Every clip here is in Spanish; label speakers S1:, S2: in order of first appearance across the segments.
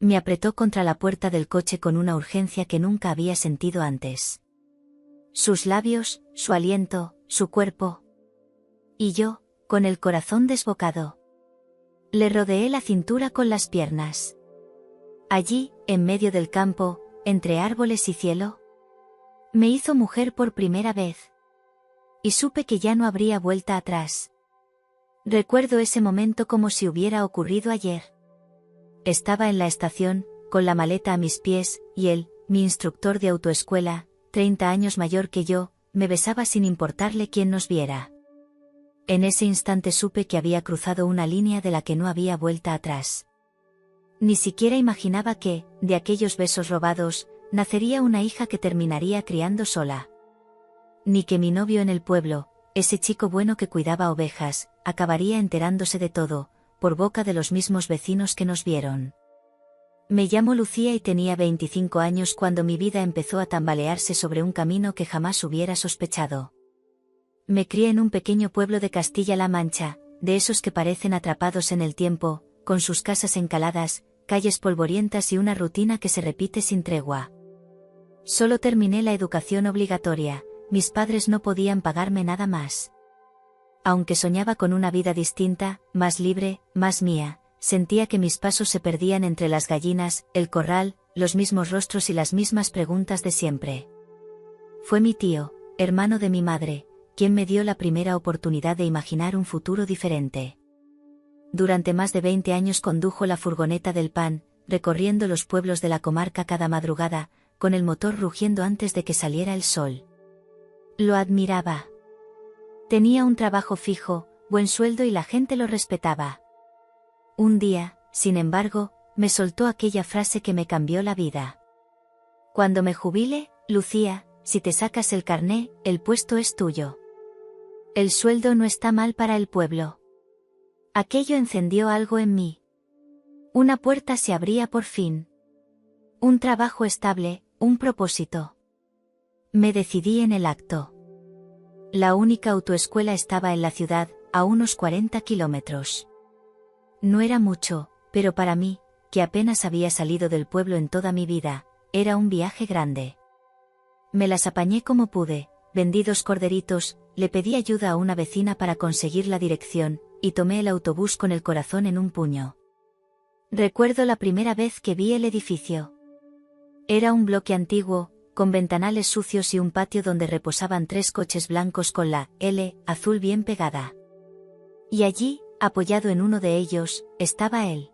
S1: Me apretó contra la puerta del coche con una urgencia que nunca había sentido antes. Sus labios, su aliento, su cuerpo. Y yo, con el corazón desbocado. Le rodeé la cintura con las piernas. Allí, en medio del campo, entre árboles y cielo, me hizo mujer por primera vez. Y supe que ya no habría vuelta atrás. Recuerdo ese momento como si hubiera ocurrido ayer. Estaba en la estación, con la maleta a mis pies, y él, mi instructor de autoescuela, 30 años mayor que yo, me besaba sin importarle quién nos viera. En ese instante supe que había cruzado una línea de la que no había vuelta atrás. Ni siquiera imaginaba que, de aquellos besos robados, nacería una hija que terminaría criando sola. Ni que mi novio en el pueblo, ese chico bueno que cuidaba ovejas, acabaría enterándose de todo, por boca de los mismos vecinos que nos vieron. Me llamo Lucía y tenía 25 años cuando mi vida empezó a tambalearse sobre un camino que jamás hubiera sospechado. Me crié en un pequeño pueblo de Castilla-La Mancha, de esos que parecen atrapados en el tiempo, con sus casas encaladas, calles polvorientas y una rutina que se repite sin tregua. Solo terminé la educación obligatoria, mis padres no podían pagarme nada más. Aunque soñaba con una vida distinta, más libre, más mía, sentía que mis pasos se perdían entre las gallinas, el corral, los mismos rostros y las mismas preguntas de siempre. Fue mi tío, hermano de mi madre, quien me dio la primera oportunidad de imaginar un futuro diferente. Durante más de 20 años condujo la furgoneta del pan, recorriendo los pueblos de la comarca cada madrugada, con el motor rugiendo antes de que saliera el sol. Lo admiraba. Tenía un trabajo fijo, buen sueldo y la gente lo respetaba. Un día, sin embargo, me soltó aquella frase que me cambió la vida. Cuando me jubile, Lucía, si te sacas el carné, el puesto es tuyo. El sueldo no está mal para el pueblo. Aquello encendió algo en mí. Una puerta se abría por fin. Un trabajo estable, un propósito. Me decidí en el acto. La única autoescuela estaba en la ciudad, a unos 40 kilómetros. No era mucho, pero para mí, que apenas había salido del pueblo en toda mi vida, era un viaje grande. Me las apañé como pude, vendí 2 corderitos, le pedí ayuda a una vecina para conseguir la dirección, y tomé el autobús con el corazón en un puño. Recuerdo la primera vez que vi el edificio. Era un bloque antiguo, con ventanales sucios y un patio donde reposaban 3 coches blancos con la L azul bien pegada. Y allí, apoyado en uno de ellos, estaba él.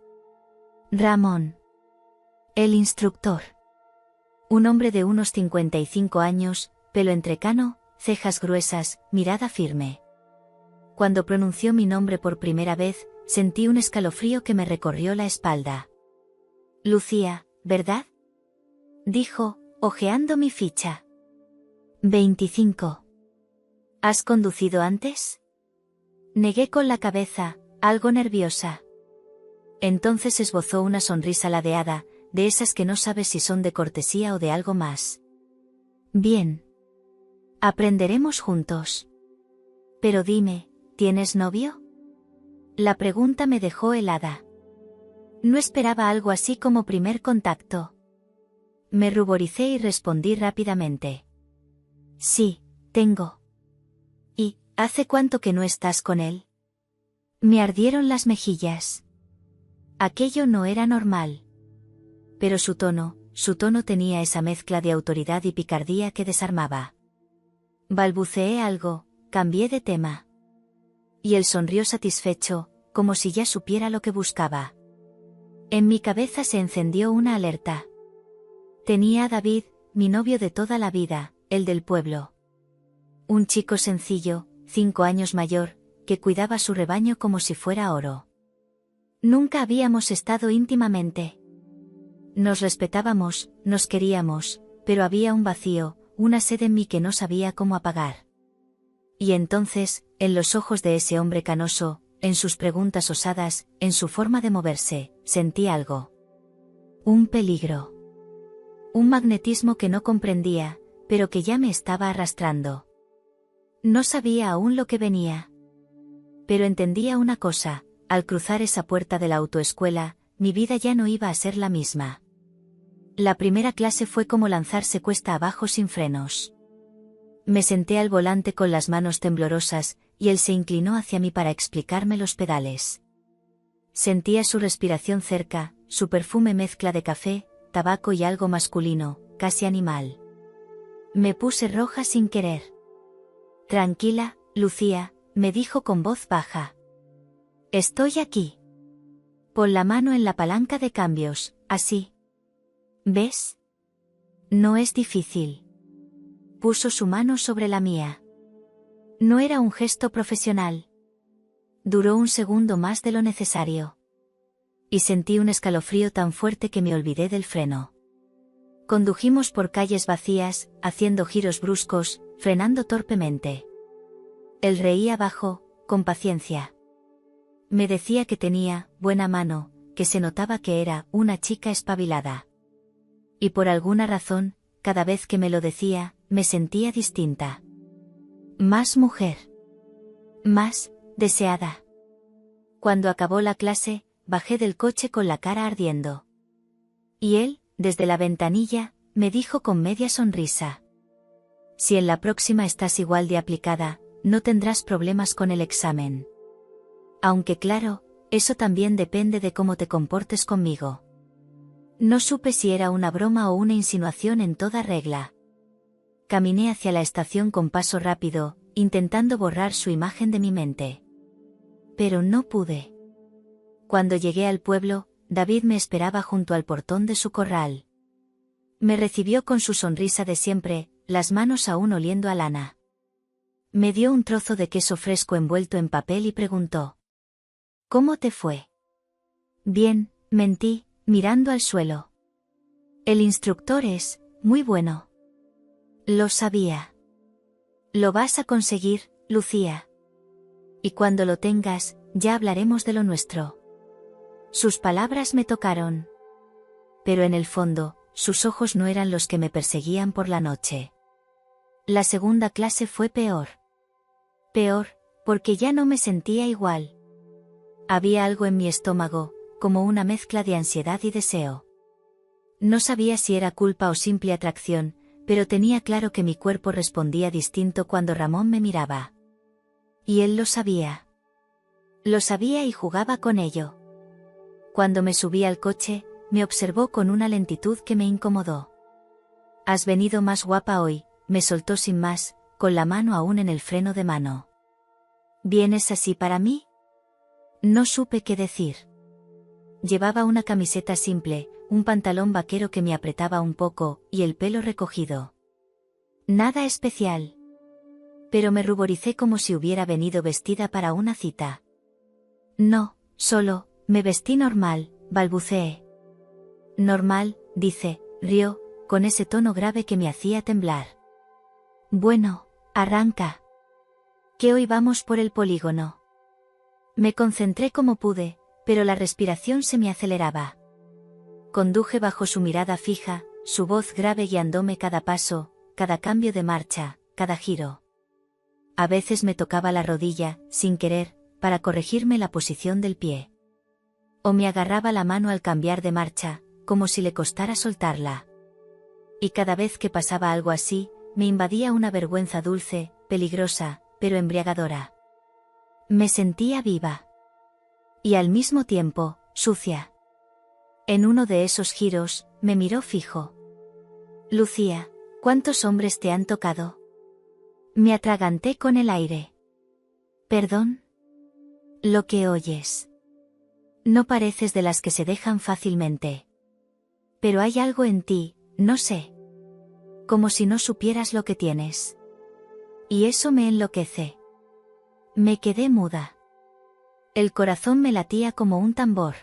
S1: Ramón. El instructor. Un hombre de unos 55 años, pelo entrecano, cejas gruesas, mirada firme. Cuando pronunció mi nombre por primera vez, sentí un escalofrío que me recorrió la espalda. Lucía, ¿verdad? Dijo, hojeando mi ficha. 25. ¿Has conducido antes? Negué con la cabeza, algo nerviosa. Entonces esbozó una sonrisa ladeada, de esas que no sabes si son de cortesía o de algo más. Bien. Aprenderemos juntos. Pero dime, ¿tienes novio? La pregunta me dejó helada. No esperaba algo así como primer contacto. Me ruboricé y respondí rápidamente. Sí, tengo. ¿Y hace cuánto que no estás con él? Me ardieron las mejillas. Aquello no era normal. Pero su tono tenía esa mezcla de autoridad y picardía que desarmaba. Balbuceé algo, cambié de tema. Y él sonrió satisfecho, como si ya supiera lo que buscaba. En mi cabeza se encendió una alerta. Tenía a David, mi novio de toda la vida, el del pueblo. Un chico sencillo, 5 años mayor, que cuidaba su rebaño como si fuera oro. Nunca habíamos estado íntimamente. Nos respetábamos, nos queríamos, pero había un vacío, una sed en mí que no sabía cómo apagar. Y entonces, en los ojos de ese hombre canoso, en sus preguntas osadas, en su forma de moverse, sentí algo. Un peligro. Un magnetismo que no comprendía, pero que ya me estaba arrastrando. No sabía aún lo que venía. Pero entendía una cosa, al cruzar esa puerta de la autoescuela, mi vida ya no iba a ser la misma. La primera clase fue como lanzarse cuesta abajo sin frenos. Me senté al volante con las manos temblorosas, y él se inclinó hacia mí para explicarme los pedales. Sentía su respiración cerca, su perfume mezcla de café, tabaco y algo masculino, casi animal. Me puse roja sin querer. Tranquila, Lucía, me dijo con voz baja. Estoy aquí. Pon la mano en la palanca de cambios, así. ¿Ves? No es difícil. Puso su mano sobre la mía. No era un gesto profesional. Duró un segundo más de lo necesario. Y sentí un escalofrío tan fuerte que me olvidé del freno. Condujimos por calles vacías, haciendo giros bruscos, frenando torpemente. Él reía bajo, con paciencia. Me decía que tenía buena mano, que se notaba que era una chica espabilada. Y por alguna razón, cada vez que me lo decía, me sentía distinta. Más mujer. Más deseada. Cuando acabó la clase, bajé del coche con la cara ardiendo. Y él, desde la ventanilla, me dijo con media sonrisa. Si en la próxima estás igual de aplicada, no tendrás problemas con el examen. Aunque claro, eso también depende de cómo te comportes conmigo. No supe si era una broma o una insinuación en toda regla. Caminé hacia la estación con paso rápido, intentando borrar su imagen de mi mente. Pero no pude. Cuando llegué al pueblo, David me esperaba junto al portón de su corral. Me recibió con su sonrisa de siempre, las manos aún oliendo a lana. Me dio un trozo de queso fresco envuelto en papel y preguntó. ¿Cómo te fue? Bien, mentí, mirando al suelo. El instructor es muy bueno. Lo sabía. Lo vas a conseguir, Lucía. Y cuando lo tengas, ya hablaremos de lo nuestro. Sus palabras me tocaron. Pero en el fondo, sus ojos no eran los que me perseguían por la noche. La segunda clase fue peor. Peor, porque ya no me sentía igual. Había algo en mi estómago, como una mezcla de ansiedad y deseo. No sabía si era culpa o simple atracción, pero tenía claro que mi cuerpo respondía distinto cuando Ramón me miraba. Y él lo sabía. Lo sabía y jugaba con ello. Cuando me subí al coche, me observó con una lentitud que me incomodó. Has venido más guapa hoy, me soltó sin más, con la mano aún en el freno de mano. ¿Vienes así para mí? No supe qué decir. Llevaba una camiseta simple, un pantalón vaquero que me apretaba un poco, y el pelo recogido. Nada especial. Pero me ruboricé como si hubiera venido vestida para una cita. No, solo, me vestí normal, balbuceé. Normal, dice, rió, con ese tono grave que me hacía temblar. Bueno, arranca. Que hoy vamos por el polígono. Me concentré como pude, pero la respiración se me aceleraba. Conduje bajo su mirada fija, su voz grave guiándome cada paso, cada cambio de marcha, cada giro. A veces me tocaba la rodilla, sin querer, para corregirme la posición del pie. O me agarraba la mano al cambiar de marcha, como si le costara soltarla. Y cada vez que pasaba algo así, me invadía una vergüenza dulce, peligrosa, pero embriagadora. Me sentía viva. Y al mismo tiempo, sucia. En uno de esos giros, me miró fijo. Lucía, ¿cuántos hombres te han tocado? Me atraganté con el aire. ¿Perdón? Lo que oyes. No pareces de las que se dejan fácilmente. Pero hay algo en ti, no sé. Como si no supieras lo que tienes. Y eso me enloquece. Me quedé muda. El corazón me latía como un tambor.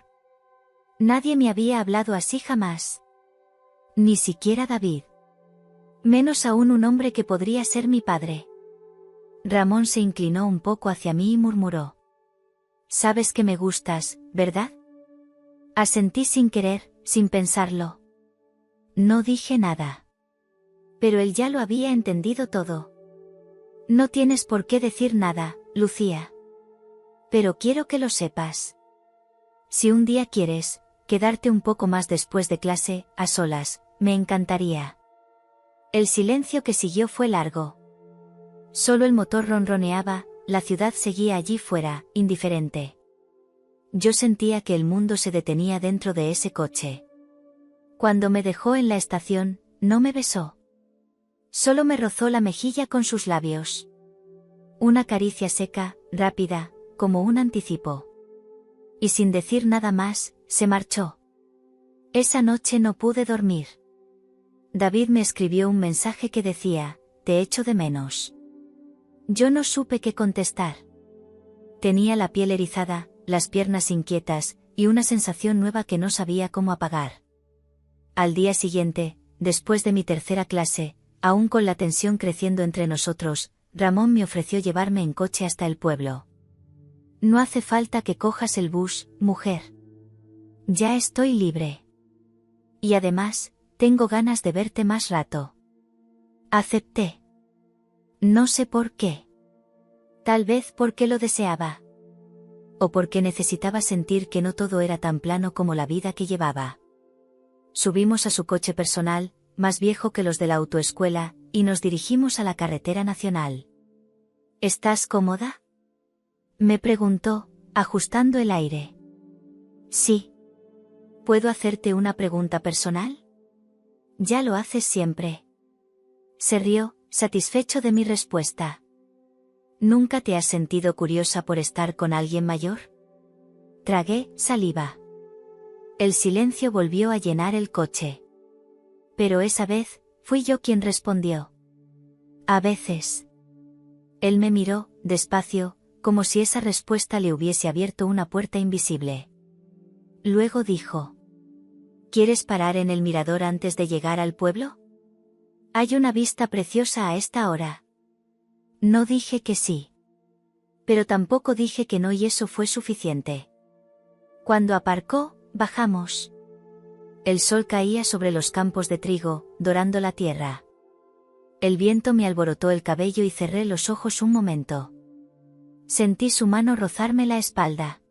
S1: Nadie me había hablado así jamás. Ni siquiera David. Menos aún un hombre que podría ser mi padre. Ramón se inclinó un poco hacia mí y murmuró. Sabes que me gustas, ¿verdad? Asentí sin querer, sin pensarlo. No dije nada. Pero él ya lo había entendido todo. No tienes por qué decir nada, Lucía. Pero quiero que lo sepas. Si un día quieres, quedarte un poco más después de clase, a solas, me encantaría. El silencio que siguió fue largo. Solo el motor ronroneaba, la ciudad seguía allí fuera, indiferente. Yo sentía que el mundo se detenía dentro de ese coche. Cuando me dejó en la estación, no me besó. Solo me rozó la mejilla con sus labios. Una caricia seca, rápida, como un anticipo. Y sin decir nada más, se marchó. Esa noche no pude dormir. David me escribió un mensaje que decía, te echo de menos. Yo no supe qué contestar. Tenía la piel erizada, las piernas inquietas, y una sensación nueva que no sabía cómo apagar. Al día siguiente, después de mi tercera clase, aún con la tensión creciendo entre nosotros, Ramón me ofreció llevarme en coche hasta el pueblo. No hace falta que cojas el bus, mujer. Ya estoy libre. Y además, tengo ganas de verte más rato. Acepté. No sé por qué. Tal vez porque lo deseaba. O porque necesitaba sentir que no todo era tan plano como la vida que llevaba. Subimos a su coche personal, más viejo que los de la autoescuela, y nos dirigimos a la carretera nacional. ¿Estás cómoda?, me preguntó, ajustando el aire. Sí. ¿Puedo hacerte una pregunta personal? Ya lo haces siempre. Se rió, satisfecho de mi respuesta. ¿Nunca te has sentido curiosa por estar con alguien mayor? Tragué saliva. El silencio volvió a llenar el coche. Pero esa vez, fui yo quien respondió. A veces. Él me miró, despacio, como si esa respuesta le hubiese abierto una puerta invisible. Luego dijo. ¿Quieres parar en el mirador antes de llegar al pueblo? Hay una vista preciosa a esta hora. No dije que sí. Pero tampoco dije que no y eso fue suficiente. Cuando aparcó, bajamos. El sol caía sobre los campos de trigo, dorando la tierra. El viento me alborotó el cabello y cerré los ojos un momento. Sentí su mano rozarme la espalda.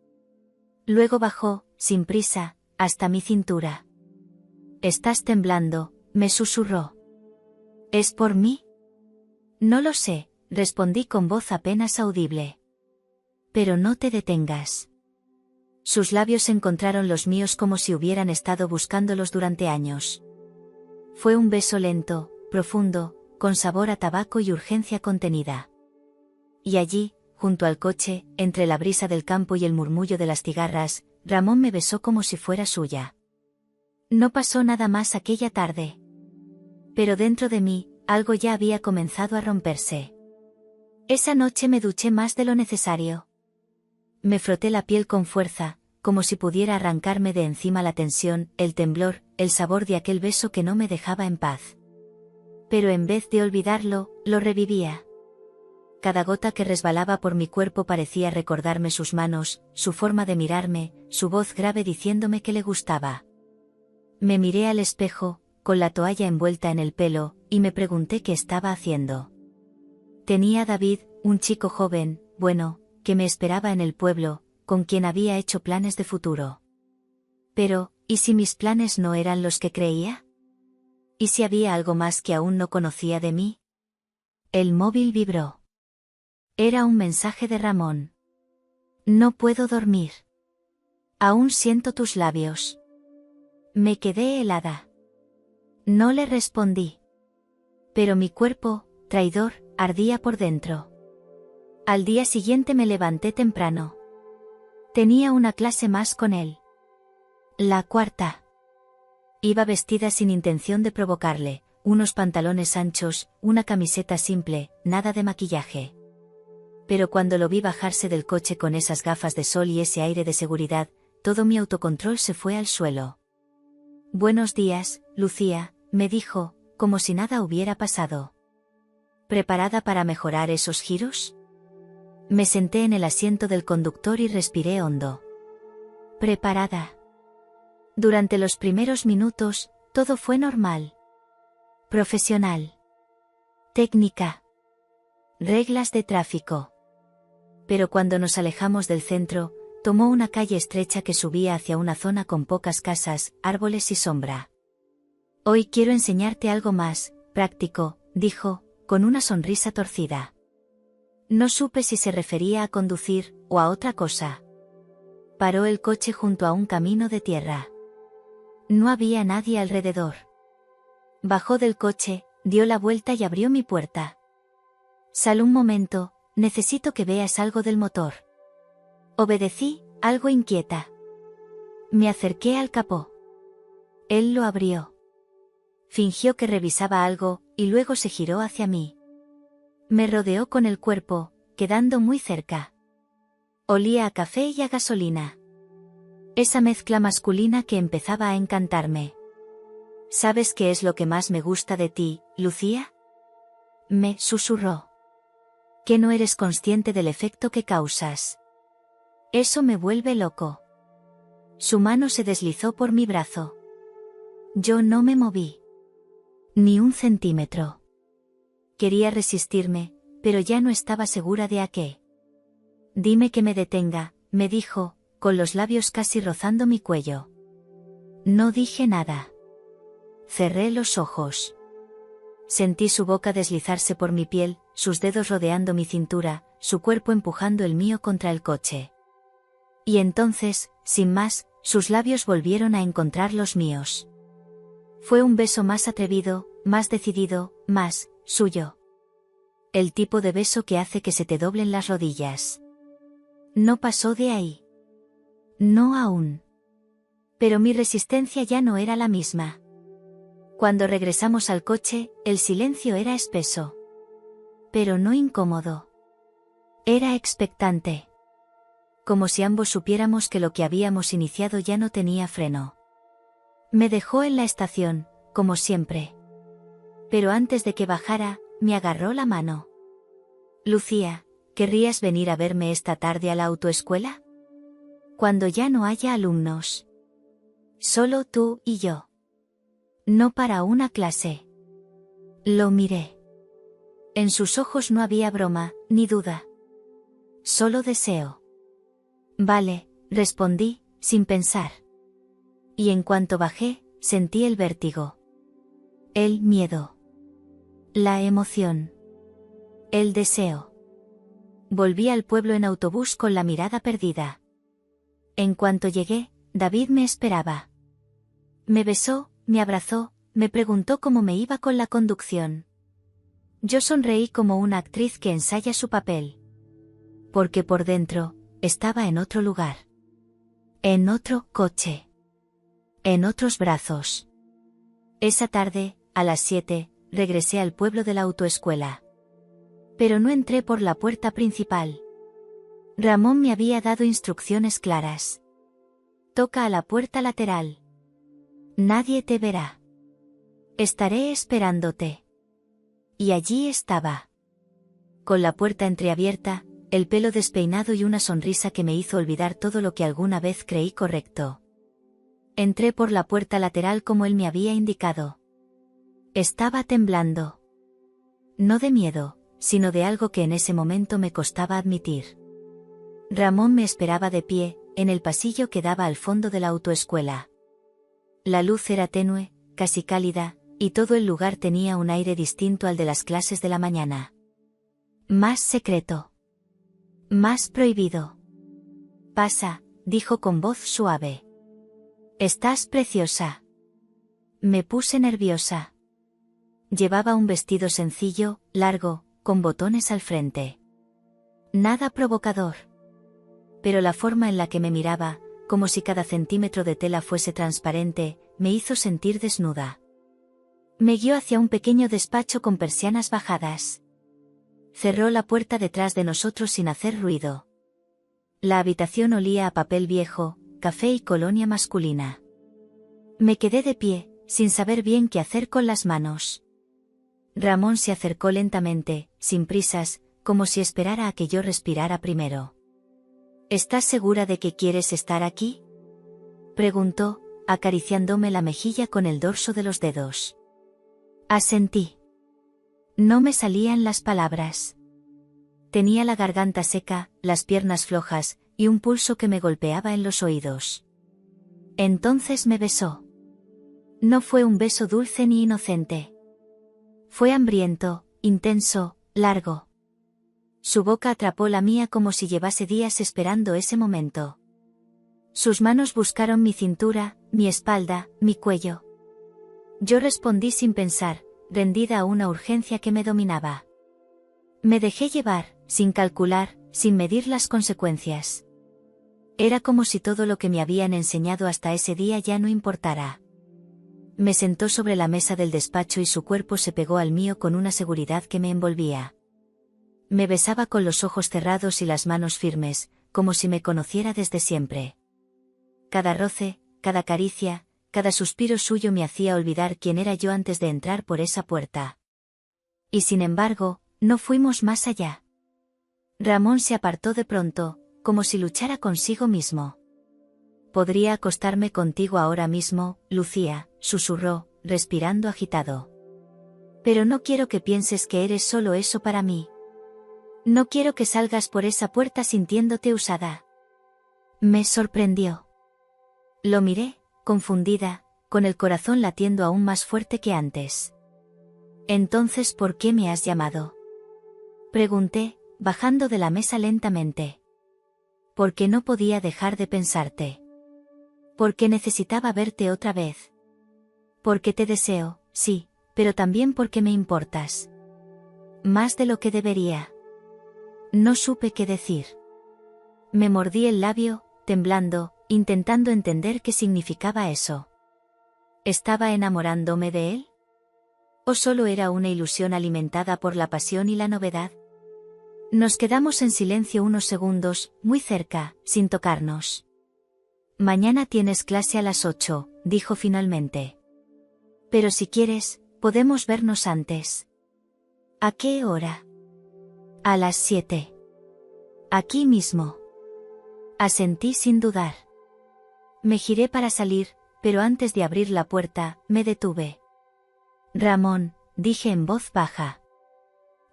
S1: Luego bajó, sin prisa, hasta mi cintura. «Estás temblando», me susurró. «¿Es por mí?» «No lo sé», respondí con voz apenas audible. «Pero no te detengas». Sus labios encontraron los míos como si hubieran estado buscándolos durante años. Fue un beso lento, profundo, con sabor a tabaco y urgencia contenida. Y allí, junto al coche, entre la brisa del campo y el murmullo de las cigarras, Ramón me besó como si fuera suya. No pasó nada más aquella tarde. Pero dentro de mí, algo ya había comenzado a romperse. Esa noche me duché más de lo necesario. Me froté la piel con fuerza, como si pudiera arrancarme de encima la tensión, el temblor, el sabor de aquel beso que no me dejaba en paz. Pero en vez de olvidarlo, lo revivía. Cada gota que resbalaba por mi cuerpo parecía recordarme sus manos, su forma de mirarme, su voz grave diciéndome que le gustaba. Me miré al espejo, con la toalla envuelta en el pelo, y me pregunté qué estaba haciendo. Tenía a David, un chico joven, bueno, que me esperaba en el pueblo, con quien había hecho planes de futuro. Pero, ¿y si mis planes no eran los que creía? ¿Y si había algo más que aún no conocía de mí? El móvil vibró. Era un mensaje de Ramón. No puedo dormir. Aún siento tus labios. Me quedé helada. No le respondí. Pero mi cuerpo, traidor, ardía por dentro. Al día siguiente me levanté temprano. Tenía una clase más con él. La cuarta. Iba vestida sin intención de provocarle, unos pantalones anchos, una camiseta simple, nada de maquillaje. Pero cuando lo vi bajarse del coche con esas gafas de sol y ese aire de seguridad, todo mi autocontrol se fue al suelo. Buenos días, Lucía, me dijo, como si nada hubiera pasado. ¿Preparada para mejorar esos giros? Me senté en el asiento del conductor y respiré hondo. Preparada. Durante los primeros minutos, todo fue normal. Profesional. Técnica. Reglas de tráfico. Pero cuando nos alejamos del centro, Tomó una calle estrecha que subía hacia una zona con pocas casas, árboles y sombra. Hoy quiero enseñarte algo más, práctico, dijo, con una sonrisa torcida. No supe si se refería a conducir, o a otra cosa. Paró el coche junto a un camino de tierra. No había nadie alrededor. Bajó del coche, dio la vuelta y abrió mi puerta. Sal un momento, necesito que veas algo del motor. Obedecí, algo inquieta. Me acerqué al capó. Él lo abrió. Fingió que revisaba algo, y luego se giró hacia mí. Me rodeó con el cuerpo, quedando muy cerca. Olía a café y a gasolina. Esa mezcla masculina que empezaba a encantarme. ¿Sabes qué es lo que más me gusta de ti, Lucía? Me susurró. Que no eres consciente del efecto que causas. Eso me vuelve loco. Su mano se deslizó por mi brazo. Yo no me moví. Ni un centímetro. Quería resistirme, pero ya no estaba segura de a qué. Dime que me detenga, me dijo, con los labios casi rozando mi cuello. No dije nada. Cerré los ojos. Sentí su boca deslizarse por mi piel, sus dedos rodeando mi cintura, su cuerpo empujando el mío contra el coche. Y entonces, sin más, sus labios volvieron a encontrar los míos. Fue un beso más atrevido, más decidido, más suyo. El tipo de beso que hace que se te doblen las rodillas. No pasó de ahí. No aún. Pero mi resistencia ya no era la misma. Cuando regresamos al coche, el silencio era espeso. Pero no incómodo. Era expectante. Como si ambos supiéramos que lo que habíamos iniciado ya no tenía freno. Me dejó en la estación, como siempre. Pero antes de que bajara, me agarró la mano. Lucía, ¿querrías venir a verme esta tarde a la autoescuela? Cuando ya no haya alumnos. Solo tú y yo. No para una clase. Lo miré. En sus ojos no había broma, ni duda. Solo deseo. Vale, respondí, sin pensar. Y en cuanto bajé, sentí el vértigo. El miedo. La emoción. El deseo. Volví al pueblo en autobús con la mirada perdida. En cuanto llegué, David me esperaba. Me besó, me abrazó, me preguntó cómo me iba con la conducción. Yo sonreí como una actriz que ensaya su papel. Porque por dentro, estaba en otro lugar. En otro coche. En otros brazos. Esa tarde, a las 7, regresé al pueblo de la autoescuela. Pero no entré por la puerta principal. Ramón me había dado instrucciones claras. Toca a la puerta lateral. Nadie te verá. Estaré esperándote. Y allí estaba. Con la puerta entreabierta, el pelo despeinado y una sonrisa que me hizo olvidar todo lo que alguna vez creí correcto. Entré por la puerta lateral como él me había indicado. Estaba temblando. No de miedo, sino de algo que en ese momento me costaba admitir. Ramón me esperaba de pie, en el pasillo que daba al fondo de la autoescuela. La luz era tenue, casi cálida, y todo el lugar tenía un aire distinto al de las clases de la mañana. Más secreto. Más prohibido. Pasa, dijo con voz suave. Estás preciosa. Me puse nerviosa. Llevaba un vestido sencillo, largo, con botones al frente. Nada provocador. Pero la forma en la que me miraba, como si cada centímetro de tela fuese transparente, me hizo sentir desnuda. Me guió hacia un pequeño despacho con persianas bajadas. Cerró la puerta detrás de nosotros sin hacer ruido. La habitación olía a papel viejo, café y colonia masculina. Me quedé de pie, sin saber bien qué hacer con las manos. Ramón se acercó lentamente, sin prisas, como si esperara a que yo respirara primero. ¿Estás segura de que quieres estar aquí?, preguntó, acariciándome la mejilla con el dorso de los dedos. Asentí. No me salían las palabras. Tenía la garganta seca, las piernas flojas, y un pulso que me golpeaba en los oídos. Entonces me besó. No fue un beso dulce ni inocente. Fue hambriento, intenso, largo. Su boca atrapó la mía como si llevase días esperando ese momento. Sus manos buscaron mi cintura, mi espalda, mi cuello. Yo respondí sin pensar, rendida a una urgencia que me dominaba. Me dejé llevar, sin calcular, sin medir las consecuencias. Era como si todo lo que me habían enseñado hasta ese día ya no importara. Me sentó sobre la mesa del despacho y su cuerpo se pegó al mío con una seguridad que me envolvía. Me besaba con los ojos cerrados y las manos firmes, como si me conociera desde siempre. Cada roce, cada caricia, cada suspiro suyo me hacía olvidar quién era yo antes de entrar por esa puerta. Y sin embargo, no fuimos más allá. Ramón se apartó de pronto, como si luchara consigo mismo. «Podría acostarme contigo ahora mismo, Lucía», susurró, respirando agitado. «Pero no quiero que pienses que eres solo eso para mí. No quiero que salgas por esa puerta sintiéndote usada». Me sorprendió. Lo miré, confundida, con el corazón latiendo aún más fuerte que antes. «Entonces, ¿por qué me has llamado?», pregunté, bajando de la mesa lentamente. «Porque no podía dejar de pensarte. Porque necesitaba verte otra vez. Porque te deseo, sí, pero también porque me importas. Más de lo que debería». No supe qué decir. Me mordí el labio, temblando, intentando entender qué significaba eso. ¿Estaba enamorándome de él? ¿O solo era una ilusión alimentada por la pasión y la novedad? Nos quedamos en silencio unos segundos, muy cerca, sin tocarnos. «Mañana tienes clase a las 8, dijo finalmente. «Pero si quieres, podemos vernos antes». «¿A qué hora?» «A las 7. Aquí mismo». Asentí sin dudar. Me giré para salir, pero antes de abrir la puerta, me detuve. «Ramón», dije en voz baja.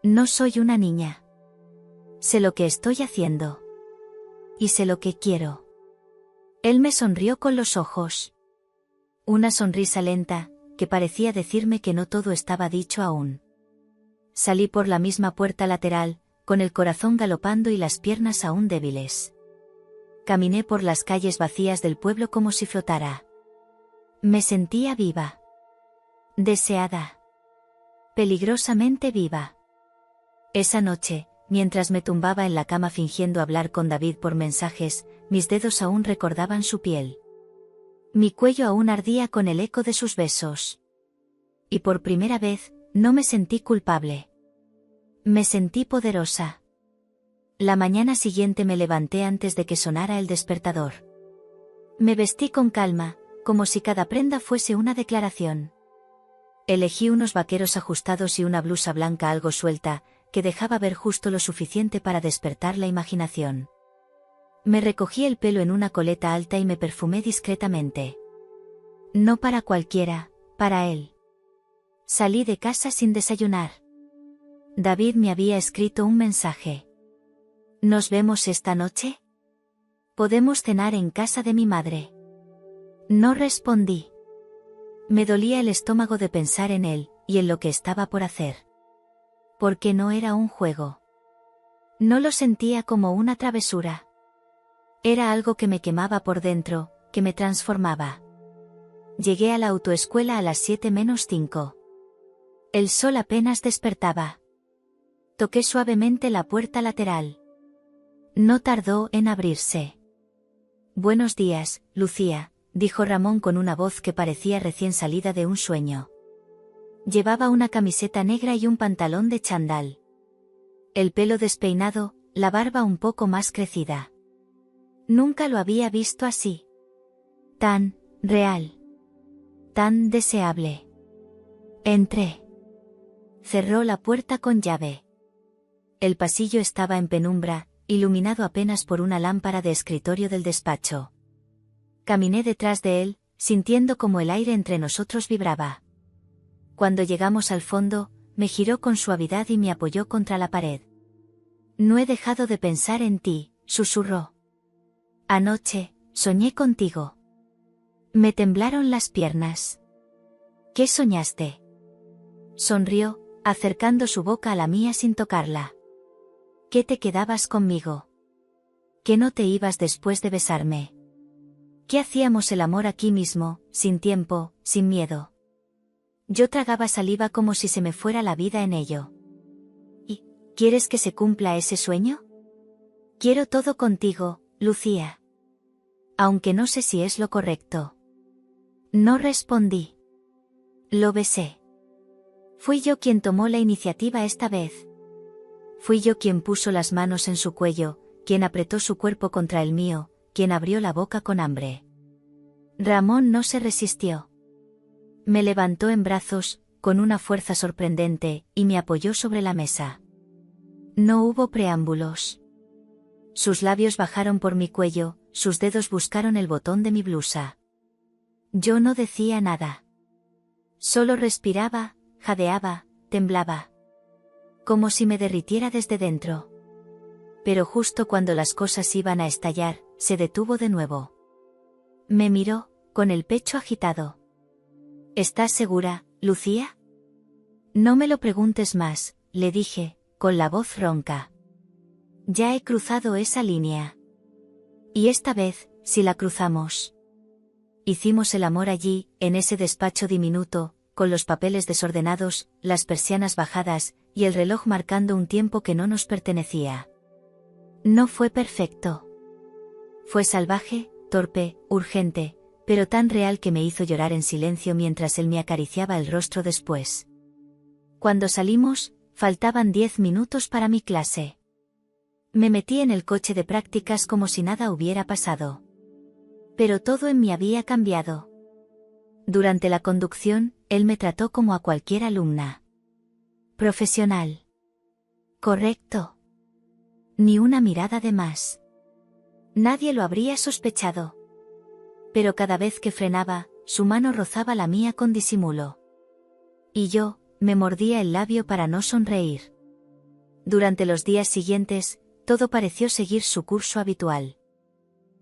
S1: «No soy una niña. Sé lo que estoy haciendo. Y sé lo que quiero». Él me sonrió con los ojos. Una sonrisa lenta, que parecía decirme que no todo estaba dicho aún. Salí por la misma puerta lateral, con el corazón galopando y las piernas aún débiles. Caminé por las calles vacías del pueblo como si flotara. Me sentía viva. Deseada. Peligrosamente viva. Esa noche, mientras me tumbaba en la cama fingiendo hablar con David por mensajes, mis dedos aún recordaban su piel. Mi cuello aún ardía con el eco de sus besos. Y por primera vez, no me sentí culpable. Me sentí poderosa. La mañana siguiente me levanté antes de que sonara el despertador. Me vestí con calma, como si cada prenda fuese una declaración. Elegí unos vaqueros ajustados y una blusa blanca algo suelta, que dejaba ver justo lo suficiente para despertar la imaginación. Me recogí el pelo en una coleta alta y me perfumé discretamente. No para cualquiera, para él. Salí de casa sin desayunar. David me había escrito un mensaje. «¿Nos vemos esta noche? Podemos cenar en casa de mi madre». No respondí. Me dolía el estómago de pensar en él, y en lo que estaba por hacer. Porque no era un juego. No lo sentía como una travesura. Era algo que me quemaba por dentro, que me transformaba. Llegué a la autoescuela a las 7:05. El sol apenas despertaba. Toqué suavemente la puerta lateral. No tardó en abrirse. «Buenos días, Lucía», dijo Ramón con una voz que parecía recién salida de un sueño. Llevaba una camiseta negra y un pantalón de chándal. El pelo despeinado, la barba un poco más crecida. Nunca lo había visto así. Tan real. Tan deseable. Entré. Cerró la puerta con llave. El pasillo estaba en penumbra, iluminado apenas por una lámpara de escritorio del despacho. Caminé detrás de él, sintiendo como el aire entre nosotros vibraba. Cuando llegamos al fondo, me giró con suavidad y me apoyó contra la pared. «No he dejado de pensar en ti», susurró. Anoche, soñé contigo. Me temblaron las piernas. ¿Qué soñaste? Sonrió, acercando su boca a la mía sin tocarla. ¿Qué te quedabas conmigo? ¿Que no te ibas después de besarme? ¿Qué hacíamos el amor aquí mismo, sin tiempo, sin miedo? Yo tragaba saliva como si se me fuera la vida en ello. ¿Y quieres que se cumpla ese sueño? Quiero todo contigo, Lucía. Aunque no sé si es lo correcto. No respondí. Lo besé. Fui yo quien tomó la iniciativa esta vez. Fui yo quien puso las manos en su cuello, quien apretó su cuerpo contra el mío, quien abrió la boca con hambre. Ramón no se resistió. Me levantó en brazos, con una fuerza sorprendente, y me apoyó sobre la mesa. No hubo preámbulos. Sus labios bajaron por mi cuello, sus dedos buscaron el botón de mi blusa. Yo no decía nada. Solo respiraba, jadeaba, temblaba. Como si me derritiera desde dentro. Pero justo cuando las cosas iban a estallar, se detuvo de nuevo. Me miró, con el pecho agitado. ¿Estás segura, Lucía? No me lo preguntes más, le dije, con la voz ronca. Ya he cruzado esa línea. Y esta vez, si la cruzamos. Hicimos el amor allí, en ese despacho diminuto, con los papeles desordenados, las persianas bajadas, y el reloj marcando un tiempo que no nos pertenecía. No fue perfecto. Fue salvaje, torpe, urgente, pero tan real que me hizo llorar en silencio mientras él me acariciaba el rostro después. Cuando salimos, faltaban 10 minutos para mi clase. Me metí en el coche de prácticas como si nada hubiera pasado. Pero todo en mí había cambiado. Durante la conducción, él me trató como a cualquier alumna. Profesional. Correcto. Ni una mirada de más. Nadie lo habría sospechado. Pero cada vez que frenaba, su mano rozaba la mía con disimulo. Y yo, me mordía el labio para no sonreír. Durante los días siguientes, todo pareció seguir su curso habitual.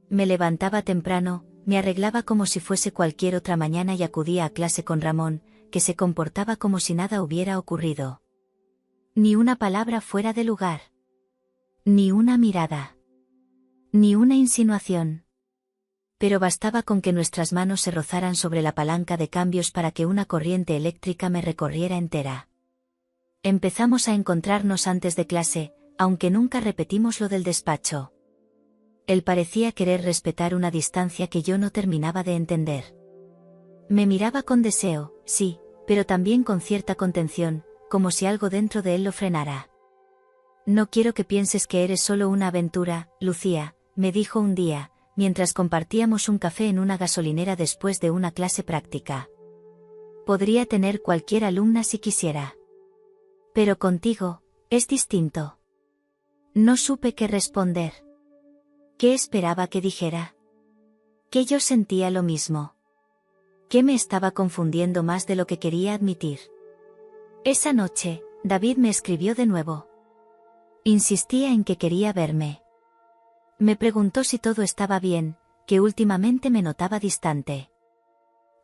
S1: Me levantaba temprano, me arreglaba como si fuese cualquier otra mañana y acudía a clase con Ramón, que se comportaba como si nada hubiera ocurrido. Ni una palabra fuera de lugar. Ni una mirada. Ni una insinuación. Pero bastaba con que nuestras manos se rozaran sobre la palanca de cambios para que una corriente eléctrica me recorriera entera. Empezamos a encontrarnos antes de clase, aunque nunca repetimos lo del despacho. Él parecía querer respetar una distancia que yo no terminaba de entender. Me miraba con deseo, sí, pero también con cierta contención, como si algo dentro de él lo frenara. No quiero que pienses que eres solo una aventura, Lucía, me dijo un día, mientras compartíamos un café en una gasolinera después de una clase práctica. Podría tener cualquier alumna si quisiera. Pero contigo, es distinto. No supe qué responder. ¿Qué esperaba que dijera? Que yo sentía lo mismo. Que me estaba confundiendo más de lo que quería admitir. Esa noche, David me escribió de nuevo. Insistía en que quería verme. Me preguntó si todo estaba bien, que últimamente me notaba distante.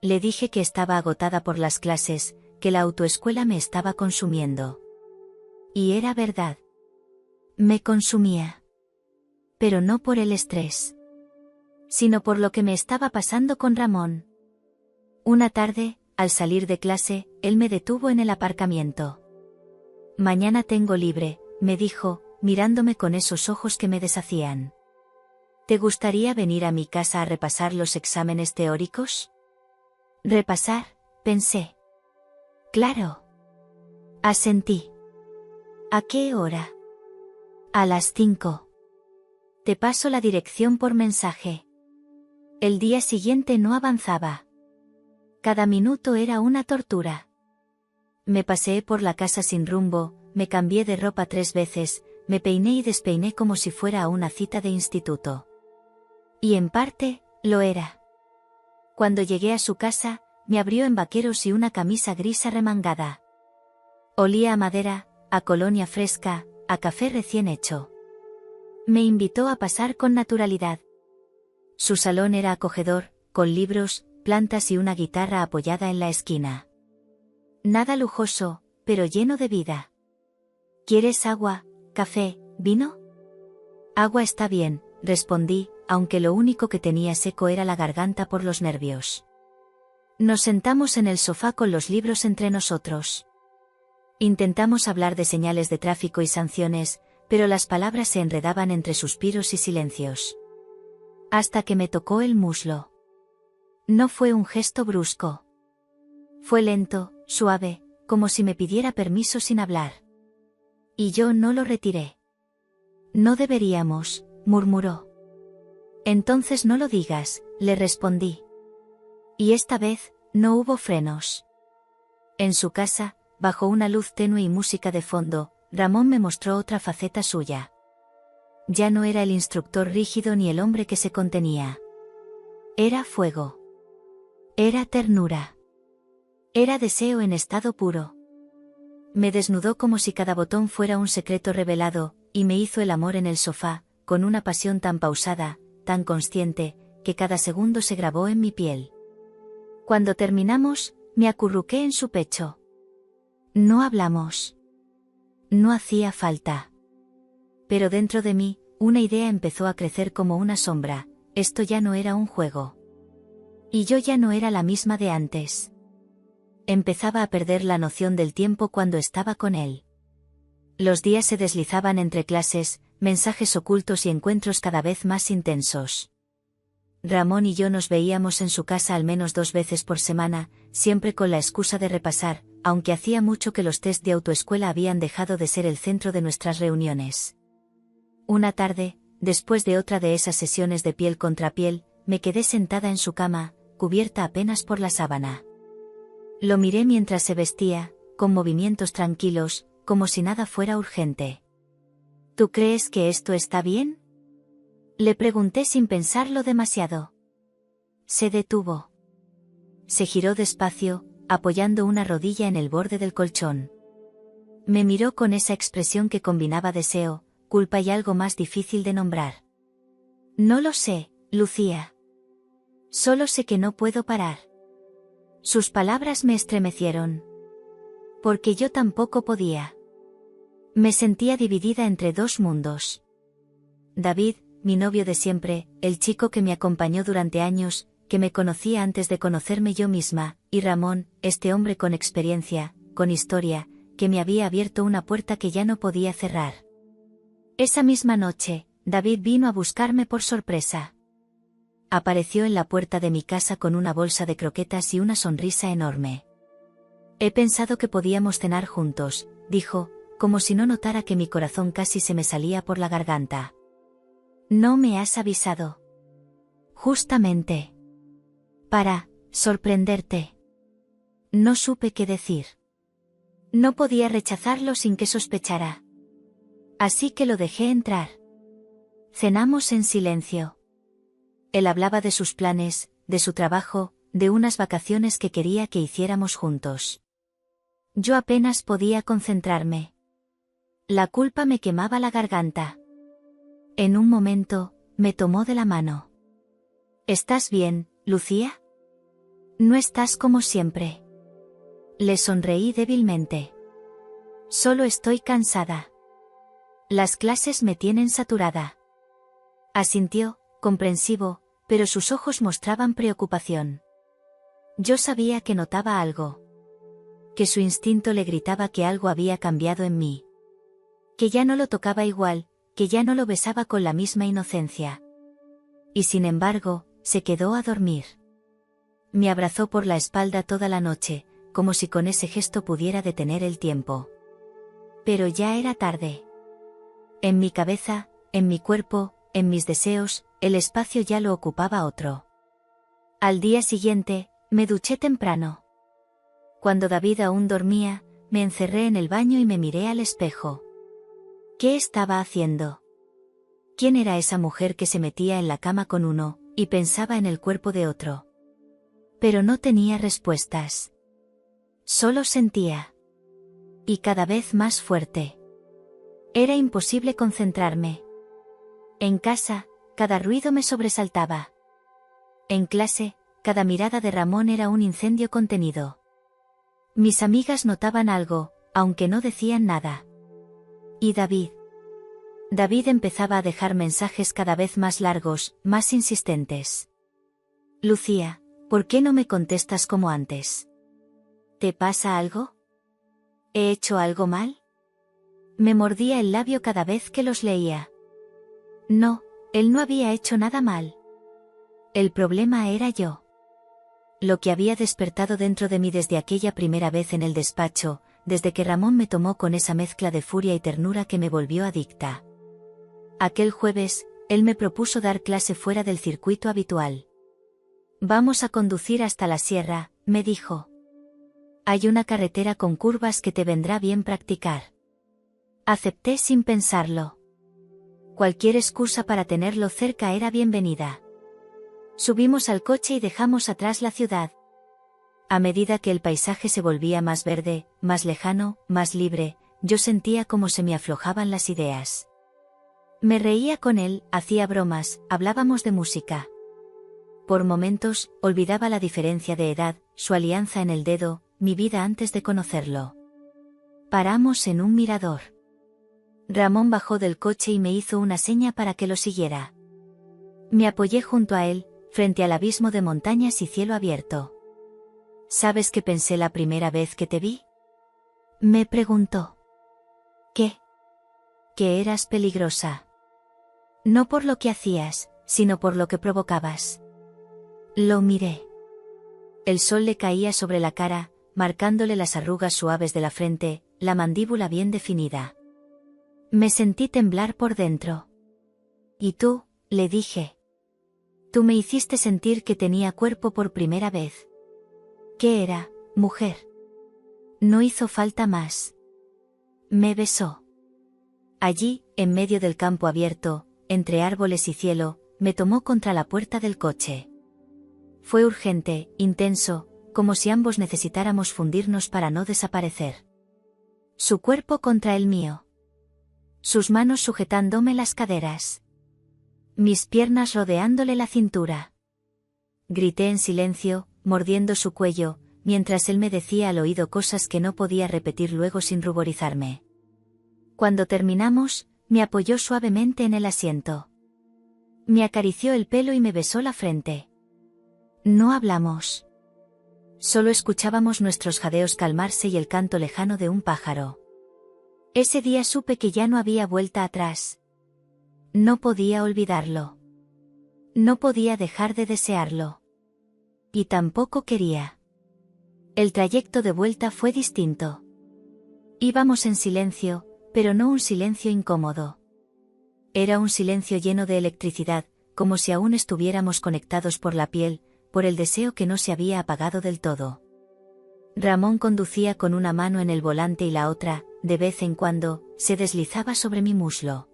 S1: Le dije que estaba agotada por las clases, que la autoescuela me estaba consumiendo. Y era verdad. Me consumía. Pero no por el estrés, sino por lo que me estaba pasando con Ramón. Una tarde, al salir de clase, él me detuvo en el aparcamiento. Mañana tengo libre, me dijo, mirándome con esos ojos que me deshacían. ¿Te gustaría venir a mi casa a repasar los exámenes teóricos? Repasar, pensé. Claro. Asentí. ¿A qué hora? A las 5. Te paso la dirección por mensaje. El día siguiente no avanzaba. Cada minuto era una tortura. Me paseé por la casa sin rumbo, me cambié de ropa 3 veces, me peiné y despeiné como si fuera a una cita de instituto. Y en parte, lo era. Cuando llegué a su casa, me abrió en vaqueros y una camisa gris arremangada. Olía a madera, a colonia fresca, a café recién hecho. Me invitó a pasar con naturalidad. Su salón era acogedor, con libros, plantas y una guitarra apoyada en la esquina. Nada lujoso, pero lleno de vida. ¿Quieres agua, café, vino? Agua está bien, respondí, aunque lo único que tenía seco era la garganta por los nervios. Nos sentamos en el sofá con los libros entre nosotros. Intentamos hablar de señales de tráfico y sanciones, pero las palabras se enredaban entre suspiros y silencios. Hasta que me tocó el muslo. No fue un gesto brusco. Fue lento, suave, como si me pidiera permiso sin hablar. Y yo no lo retiré. No deberíamos, murmuró. Entonces no lo digas, le respondí. Y esta vez, no hubo frenos. En su casa, bajo una luz tenue y música de fondo, Ramón me mostró otra faceta suya. Ya no era el instructor rígido ni el hombre que se contenía. Era fuego. Era ternura. Era deseo en estado puro. Me desnudó como si cada botón fuera un secreto revelado, y me hizo el amor en el sofá, con una pasión tan pausada, tan consciente, que cada segundo se grabó en mi piel. Cuando terminamos, me acurruqué en su pecho. No hablamos. No hacía falta. Pero dentro de mí, una idea empezó a crecer como una sombra: esto ya no era un juego. Y yo ya no era la misma de antes. Empezaba a perder la noción del tiempo cuando estaba con él. Los días se deslizaban entre clases, mensajes ocultos y encuentros cada vez más intensos. Ramón y yo nos veíamos en su casa al menos 2 veces por semana, siempre con la excusa de repasar, aunque hacía mucho que los test de autoescuela habían dejado de ser el centro de nuestras reuniones. Una tarde, después de otra de esas sesiones de piel contra piel, me quedé sentada en su cama, cubierta apenas por la sábana. Lo miré mientras se vestía, con movimientos tranquilos, como si nada fuera urgente. ¿Tú crees que esto está bien?, le pregunté sin pensarlo demasiado. Se detuvo. Se giró despacio, apoyando una rodilla en el borde del colchón. Me miró con esa expresión que combinaba deseo, culpa y algo más difícil de nombrar. No lo sé, Lucía. Solo sé que no puedo parar. Sus palabras me estremecieron. Porque yo tampoco podía. Me sentía dividida entre 2 mundos. David, mi novio de siempre, el chico que me acompañó durante años, que me conocía antes de conocerme yo misma, y Ramón, este hombre con experiencia, con historia, que me había abierto una puerta que ya no podía cerrar. Esa misma noche, David vino a buscarme por sorpresa. Apareció en la puerta de mi casa con una bolsa de croquetas y una sonrisa enorme. He pensado que podíamos cenar juntos, dijo, como si no notara que mi corazón casi se me salía por la garganta. No me has avisado. Justamente. Para sorprenderte. No supe qué decir. No podía rechazarlo sin que sospechara. Así que lo dejé entrar. Cenamos en silencio. Él hablaba de sus planes, de su trabajo, de unas vacaciones que quería que hiciéramos juntos. Yo apenas podía concentrarme. La culpa me quemaba la garganta. En un momento, me tomó de la mano. ¿Estás bien, Lucía? No estás como siempre. Le sonreí débilmente. Solo estoy cansada. Las clases me tienen saturada. Asintió, comprensivo, pero sus ojos mostraban preocupación. Yo sabía que notaba algo. Que su instinto le gritaba que algo había cambiado en mí. Que ya no lo tocaba igual, que ya no lo besaba con la misma inocencia. Y sin embargo, se quedó a dormir. Me abrazó por la espalda toda la noche, como si con ese gesto pudiera detener el tiempo. Pero ya era tarde. En mi cabeza, en mi cuerpo, en mis deseos, el espacio ya lo ocupaba otro. Al día siguiente, me duché temprano. Cuando David aún dormía, me encerré en el baño y me miré al espejo. ¿Qué estaba haciendo? ¿Quién era esa mujer que se metía en la cama con uno, y pensaba en el cuerpo de otro? Pero no tenía respuestas. Solo sentía. Y cada vez más fuerte. Era imposible concentrarme. En casa, cada ruido me sobresaltaba. En clase, cada mirada de Ramón era un incendio contenido. Mis amigas notaban algo, aunque no decían nada. ¿Y David? David empezaba a dejar mensajes cada vez más largos, más insistentes. Lucía, ¿por qué no me contestas como antes? ¿Te pasa algo? ¿He hecho algo mal? Me mordía el labio cada vez que los leía. No, él no había hecho nada mal. El problema era yo. Lo que había despertado dentro de mí desde aquella primera vez en el despacho, desde que Ramón me tomó con esa mezcla de furia y ternura que me volvió adicta. Aquel jueves, él me propuso dar clase fuera del circuito habitual. Vamos a conducir hasta la sierra, me dijo. Hay una carretera con curvas que te vendrá bien practicar. Acepté sin pensarlo. Cualquier excusa para tenerlo cerca era bienvenida. Subimos al coche y dejamos atrás la ciudad. A medida que el paisaje se volvía más verde, más lejano, más libre, yo sentía como se me aflojaban las ideas. Me reía con él, hacía bromas, hablábamos de música. Por momentos, olvidaba la diferencia de edad, su alianza en el dedo, mi vida antes de conocerlo. Paramos en un mirador. Ramón bajó del coche y me hizo una seña para que lo siguiera. Me apoyé junto a él, frente al abismo de montañas y cielo abierto. ¿Sabes qué pensé la primera vez que te vi? Me preguntó. ¿Qué? Que eras peligrosa. No por lo que hacías, sino por lo que provocabas. Lo miré. El sol le caía sobre la cara, marcándole las arrugas suaves de la frente, la mandíbula bien definida. Me sentí temblar por dentro. ¿Y tú?, le dije. Tú me hiciste sentir que tenía cuerpo por primera vez. ¿Qué era, mujer? No hizo falta más. Me besó. Allí, en medio del campo abierto, entre árboles y cielo, me tomó contra la puerta del coche. Fue urgente, intenso, como si ambos necesitáramos fundirnos para no desaparecer. Su cuerpo contra el mío. Sus manos sujetándome las caderas. Mis piernas rodeándole la cintura. Grité en silencio, mordiendo su cuello, mientras él me decía al oído cosas que no podía repetir luego sin ruborizarme. Cuando terminamos, me apoyó suavemente en el asiento. Me acarició el pelo y me besó la frente. No hablamos. Solo escucábamos nuestros jadeos calmarse y el canto lejano de un pájaro. Ese día supe que ya no había vuelta atrás. No podía olvidarlo. No podía dejar de desearlo. Y tampoco quería. El trayecto de vuelta fue distinto. Íbamos en silencio, pero no un silencio incómodo. Era un silencio lleno de electricidad, como si aún estuviéramos conectados por la piel, por el deseo que no se había apagado del todo. Ramón conducía con una mano en el volante y la otra, de vez en cuando, se deslizaba sobre mi muslo.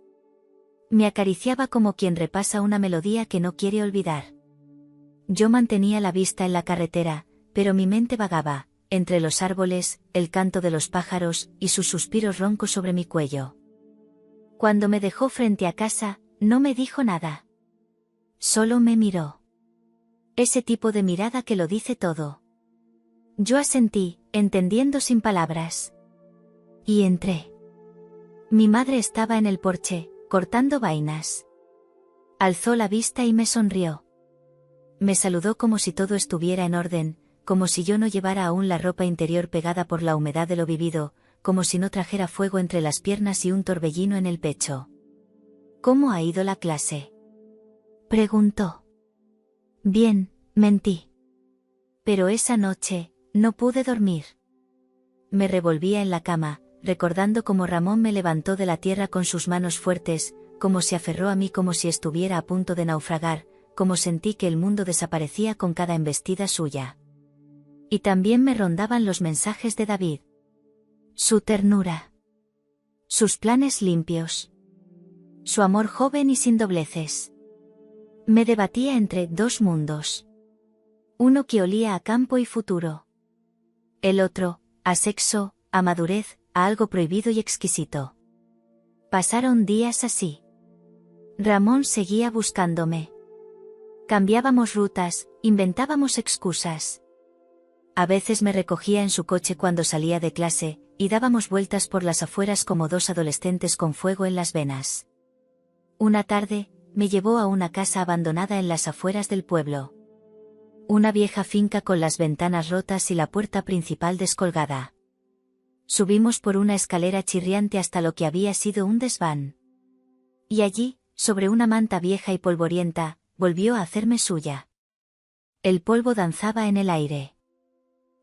S1: Me acariciaba como quien repasa una melodía que no quiere olvidar. Yo mantenía la vista en la carretera, pero mi mente vagaba, entre los árboles, el canto de los pájaros y sus suspiros roncos sobre mi cuello. Cuando me dejó frente a casa, no me dijo nada. Solo me miró. Ese tipo de mirada que lo dice todo. Yo asentí, entendiendo sin palabras. Y entré. Mi madre estaba en el porche, cortando vainas. Alzó la vista y me sonrió. Me saludó como si todo estuviera en orden, como si yo no llevara aún la ropa interior pegada por la humedad de lo vivido, como si no trajera fuego entre las piernas y un torbellino en el pecho. ¿Cómo ha ido la clase?, preguntó. Bien, mentí. Pero esa noche, no pude dormir. Me revolvía en la cama, recordando cómo Ramón me levantó de la tierra con sus manos fuertes, cómo se aferró a mí como si estuviera a punto de naufragar, cómo sentí que el mundo desaparecía con cada embestida suya. Y también me rondaban los mensajes de David. Su ternura. Sus planes limpios. Su amor joven y sin dobleces. Me debatía entre dos mundos. Uno que olía a campo y futuro. El otro, a sexo, a madurez, a algo prohibido y exquisito. Pasaron días así. Ramón seguía buscándome. Cambiábamos rutas, inventábamos excusas. A veces me recogía en su coche cuando salía de clase, y dábamos vueltas por las afueras como dos adolescentes con fuego en las venas. Una tarde, me llevó a una casa abandonada en las afueras del pueblo. Una vieja finca con las ventanas rotas y la puerta principal descolgada. Subimos por una escalera chirriante hasta lo que había sido un desván. Y allí, sobre una manta vieja y polvorienta, volvió a hacerme suya. El polvo danzaba en el aire.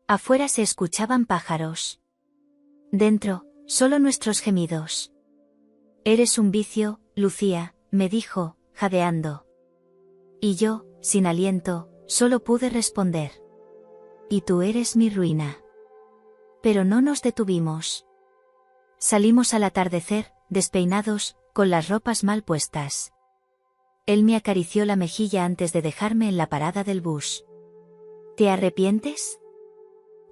S1: Afuera se escuchaban pájaros. Dentro, solo nuestros gemidos. Eres un vicio, Lucía, me dijo, jadeando. Y yo, sin aliento, solo pude responder. Y tú eres mi ruina. Pero no nos detuvimos. Salimos al atardecer, despeinados, con las ropas mal puestas. Él me acarició la mejilla antes de dejarme en la parada del bus. ¿Te arrepientes?,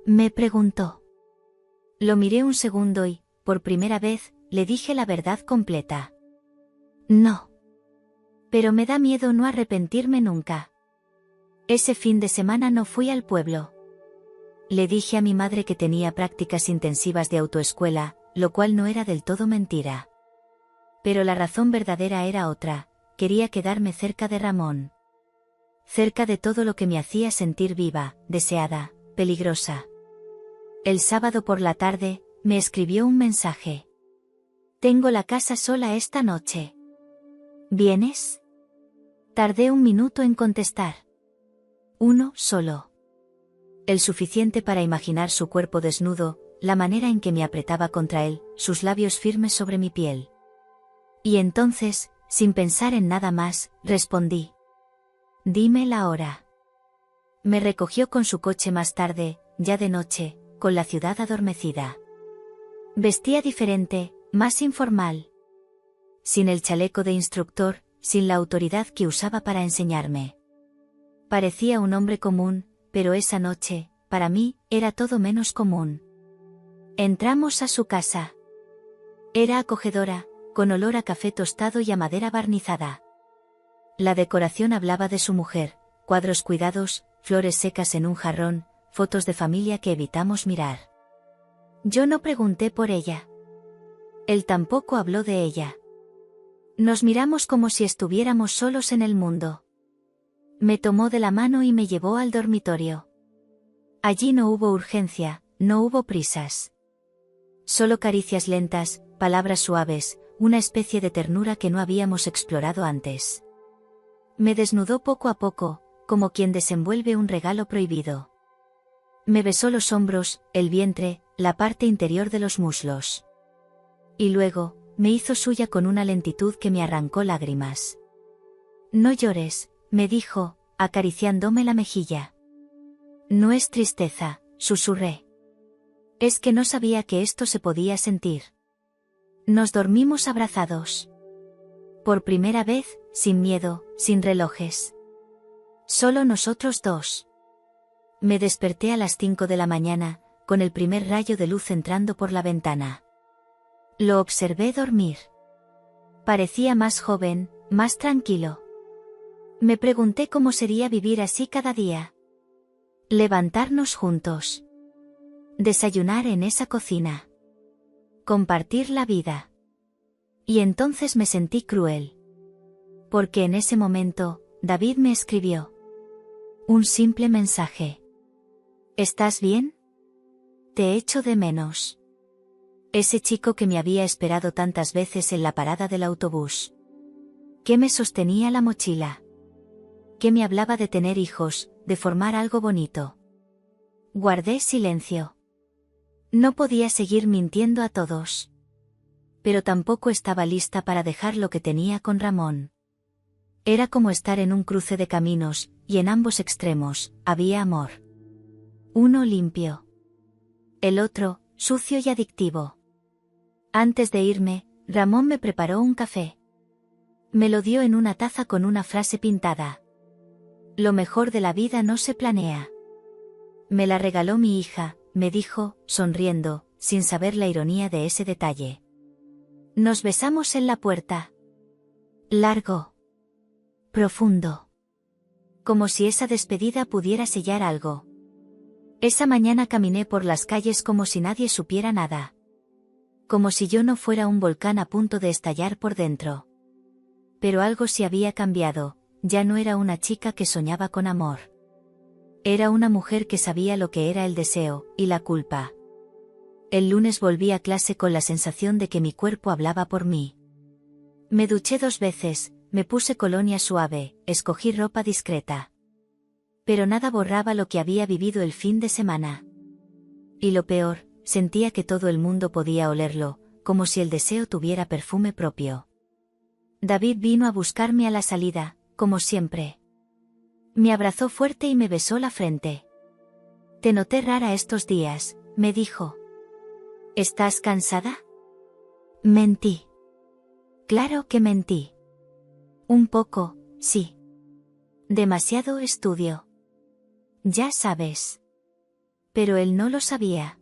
S1: me preguntó. Lo miré un segundo y, por primera vez, le dije la verdad completa. No. Pero me da miedo no arrepentirme nunca. Ese fin de semana no fui al pueblo. Le dije a mi madre que tenía prácticas intensivas de autoescuela, lo cual no era del todo mentira. Pero la razón verdadera era otra, quería quedarme cerca de Ramón. Cerca de todo lo que me hacía sentir viva, deseada, peligrosa. El sábado por la tarde, me escribió un mensaje. Tengo la casa sola esta noche. ¿Vienes? Tardé un minuto en contestar. Uno solo. El suficiente para imaginar su cuerpo desnudo, la manera en que me apretaba contra él, sus labios firmes sobre mi piel. Y entonces, sin pensar en nada más, respondí. Dime la hora. Me recogió con su coche más tarde, ya de noche, con la ciudad adormecida. Vestía diferente, más informal. Sin el chaleco de instructor, sin la autoridad que usaba para enseñarme. Parecía un hombre común, pero esa noche, para mí, era todo menos común. Entramos a su casa. Era acogedora, con olor a café tostado y a madera barnizada. La decoración hablaba de su mujer, cuadros cuidados, flores secas en un jarrón, fotos de familia que evitamos mirar. Yo no pregunté por ella. Él tampoco habló de ella. Nos miramos como si estuviéramos solos en el mundo. Me tomó de la mano y me llevó al dormitorio. Allí no hubo urgencia, no hubo prisas. Solo caricias lentas, palabras suaves, una especie de ternura que no habíamos explorado antes. Me desnudó poco a poco, como quien desenvuelve un regalo prohibido. Me besó los hombros, el vientre, la parte interior de los muslos. Y luego, me hizo suya con una lentitud que me arrancó lágrimas. No llores, me dijo, acariciándome la mejilla. No es tristeza, susurré. Es que no sabía que esto se podía sentir. Nos dormimos abrazados. Por primera vez, sin miedo, sin relojes. Solo nosotros dos. Me desperté a las 5 de la mañana, con el primer rayo de luz entrando por la ventana. Lo observé dormir. Parecía más joven, más tranquilo. Me pregunté cómo sería vivir así cada día. Levantarnos juntos. Desayunar en esa cocina. Compartir la vida. Y entonces me sentí cruel. Porque en ese momento, David me escribió. Un simple mensaje. ¿Estás bien? Te echo de menos. Ese chico que me había esperado tantas veces en la parada del autobús. Que me sostenía la mochila. Que me hablaba de tener hijos, de formar algo bonito. Guardé silencio. No podía seguir mintiendo a todos. Pero tampoco estaba lista para dejar lo que tenía con Ramón. Era como estar en un cruce de caminos, y en ambos extremos, había amor. Uno limpio. El otro, sucio y adictivo. Antes de irme, Ramón me preparó un café. Me lo dio en una taza con una frase pintada. Lo mejor de la vida no se planea. Me la regaló mi hija, me dijo, sonriendo, sin saber la ironía de ese detalle. Nos besamos en la puerta. Largo. Profundo. como si esa despedida pudiera sellar algo. Esa mañana caminé por las calles como si nadie supiera nada. Como si yo no fuera un volcán a punto de estallar por dentro. Pero algo sí había cambiado, ya no era una chica que soñaba con amor. Era una mujer que sabía lo que era el deseo, y la culpa. El lunes volví a clase con la sensación de que mi cuerpo hablaba por mí. Me duché 2 veces, me puse colonia suave, escogí ropa discreta. Pero nada borraba lo que había vivido el fin de semana. Y lo peor, sentía que todo el mundo podía olerlo, como si el deseo tuviera perfume propio. David vino a buscarme a la salida, como siempre. Me abrazó fuerte y me besó la frente. Te noté rara estos días, me dijo. ¿Estás cansada? Mentí. Claro que mentí. Un poco, sí. Demasiado estudio. Ya sabes. Pero él no lo sabía.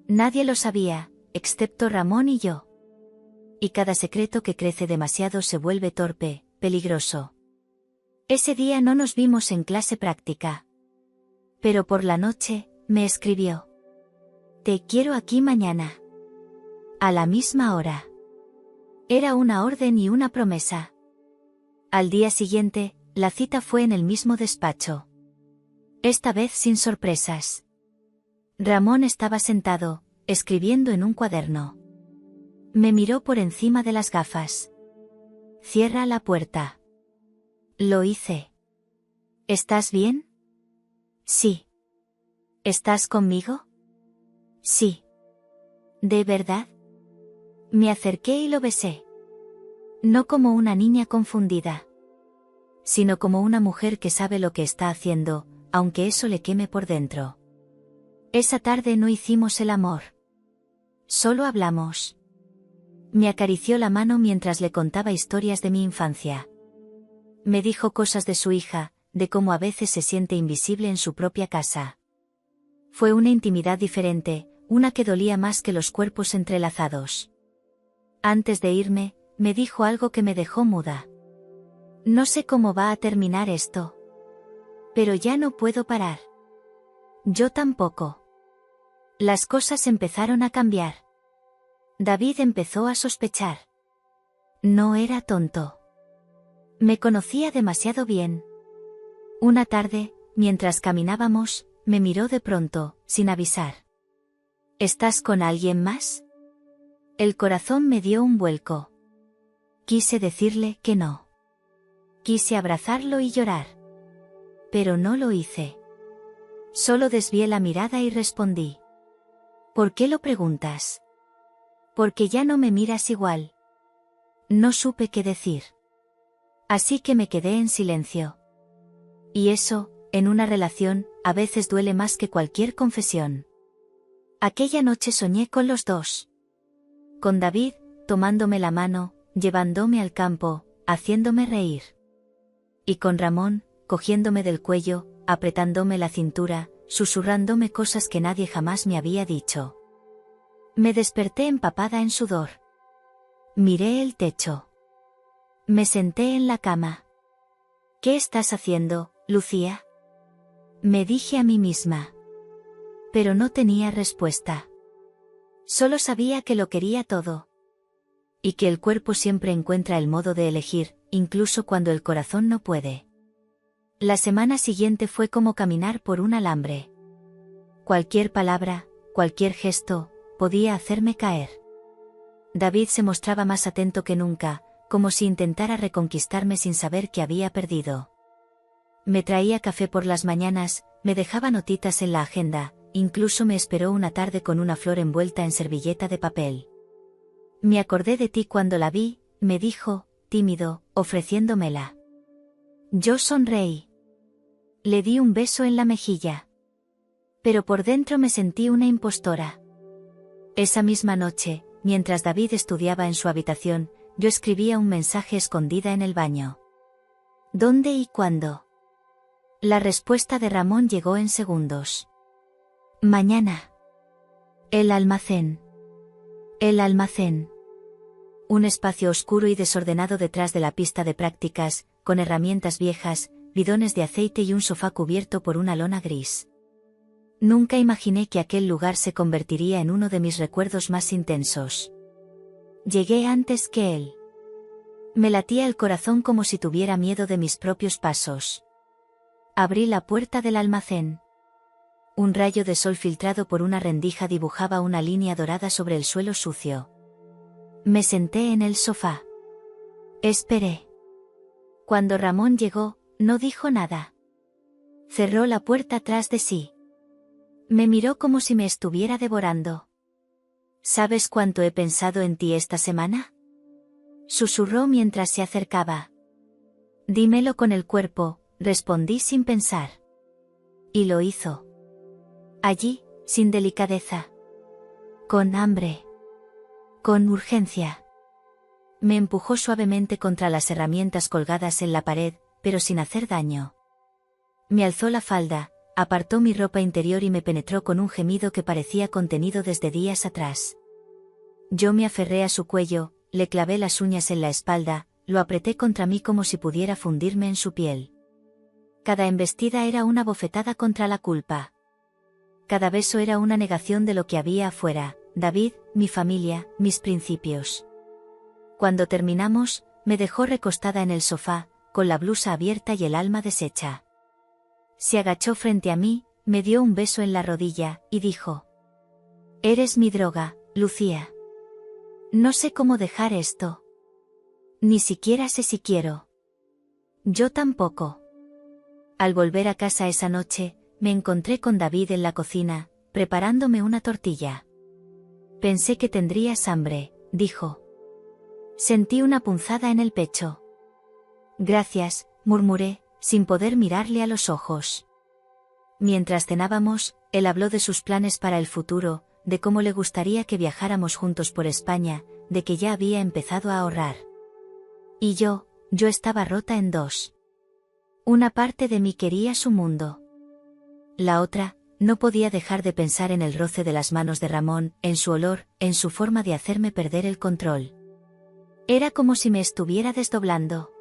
S1: Nadie lo sabía, excepto Ramón y yo. Y cada secreto que crece demasiado se vuelve torpe, peligroso. Ese día no nos vimos en clase práctica. Pero por la noche, me escribió. Te quiero aquí mañana. A la misma hora. Era una orden y una promesa. Al día siguiente, la cita fue en el mismo despacho. Esta vez sin sorpresas. Ramón estaba sentado, escribiendo en un cuaderno. Me miró por encima de las gafas. Cierra la puerta. Lo hice. ¿Estás bien? Sí. ¿Estás conmigo? Sí. ¿De verdad? Me acerqué y lo besé. No como una niña confundida. Sino como una mujer que sabe lo que está haciendo, aunque eso le queme por dentro. Esa tarde no hicimos el amor. Solo hablamos. Me acarició la mano mientras le contaba historias de mi infancia. Me dijo cosas de su hija, de cómo a veces se siente invisible en su propia casa. Fue una intimidad diferente, una que dolía más que los cuerpos entrelazados. Antes de irme, me dijo algo que me dejó muda. No sé cómo va a terminar esto. Pero ya no puedo parar. Yo tampoco. Las cosas empezaron a cambiar. David empezó a sospechar. No era tonto. Me conocía demasiado bien. Una tarde, mientras caminábamos, me miró de pronto, sin avisar. ¿Estás con alguien más? El corazón me dio un vuelco. Quise decirle que no. Quise abrazarlo y llorar. Pero no lo hice. Solo desvié la mirada y respondí. ¿Por qué lo preguntas? Porque ya no me miras igual. No supe qué decir. Así que me quedé en silencio. Y eso, en una relación, a veces duele más que cualquier confesión. Aquella noche soñé con los dos. Con David, tomándome la mano, llevándome al campo, haciéndome reír. Y con Ramón, cogiéndome del cuello, apretándome la cintura, susurrándome cosas que nadie jamás me había dicho. Me desperté empapada en sudor. Miré el techo. Me senté en la cama. ¿Qué estás haciendo, Lucía? Me dije a mí misma. Pero no tenía respuesta. Solo sabía que lo quería todo. Y que el cuerpo siempre encuentra el modo de elegir, incluso cuando el corazón no puede. La semana siguiente fue como caminar por un alambre. Cualquier palabra, cualquier gesto, podía hacerme caer. David se mostraba más atento que nunca, como si intentara reconquistarme sin saber que había perdido. Me traía café por las mañanas, me dejaba notitas en la agenda, incluso me esperó una tarde con una flor envuelta en servilleta de papel. Me acordé de ti cuando la vi, me dijo, tímido, ofreciéndomela. Yo sonreí. Le di un beso en la mejilla. Pero por dentro me sentí una impostora. Esa misma noche, mientras David estudiaba en su habitación, yo escribía un mensaje escondida en el baño. ¿Dónde y cuándo? La respuesta de Ramón llegó en segundos. Mañana. El almacén. El almacén. Un espacio oscuro y desordenado detrás de la pista de prácticas, con herramientas viejas, bidones de aceite y un sofá cubierto por una lona gris. Nunca imaginé que aquel lugar se convertiría en uno de mis recuerdos más intensos. Llegué antes que él. Me latía el corazón como si tuviera miedo de mis propios pasos. Abrí la puerta del almacén. Un rayo de sol filtrado por una rendija dibujaba una línea dorada sobre el suelo sucio. Me senté en el sofá. Esperé. Cuando Ramón llegó, no dijo nada. Cerró la puerta tras de sí. Me miró como si me estuviera devorando. ¿Sabes cuánto he pensado en ti esta semana? Susurró mientras se acercaba. Dímelo con el cuerpo, respondí sin pensar. Y lo hizo. Allí, sin delicadeza. Con hambre. Con urgencia. Me empujó suavemente contra las herramientas colgadas en la pared, pero sin hacer daño. Me alzó la falda, apartó mi ropa interior y me penetró con un gemido que parecía contenido desde días atrás. Yo me aferré a su cuello, le clavé las uñas en la espalda, lo apreté contra mí como si pudiera fundirme en su piel. Cada embestida era una bofetada contra la culpa. Cada beso era una negación de lo que había afuera, David, mi familia, mis principios. Cuando terminamos, me dejó recostada en el sofá, con la blusa abierta y el alma deshecha. Se agachó frente a mí, me dio un beso en la rodilla, y dijo: «Eres mi droga, Lucía. No sé cómo dejar esto. Ni siquiera sé si quiero». Yo tampoco. Al volver a casa esa noche, me encontré con David en la cocina, preparándome una tortilla. «Pensé que tendrías hambre», dijo. Sentí una punzada en el pecho. «Gracias», murmuré, sin poder mirarle a los ojos. Mientras cenábamos, él habló de sus planes para el futuro, de cómo le gustaría que viajáramos juntos por España, de que ya había empezado a ahorrar. Y yo estaba rota en dos. Una parte de mí quería su mundo. La otra, no podía dejar de pensar en el roce de las manos de Ramón, en su olor, en su forma de hacerme perder el control. Era como si me estuviera desdoblando.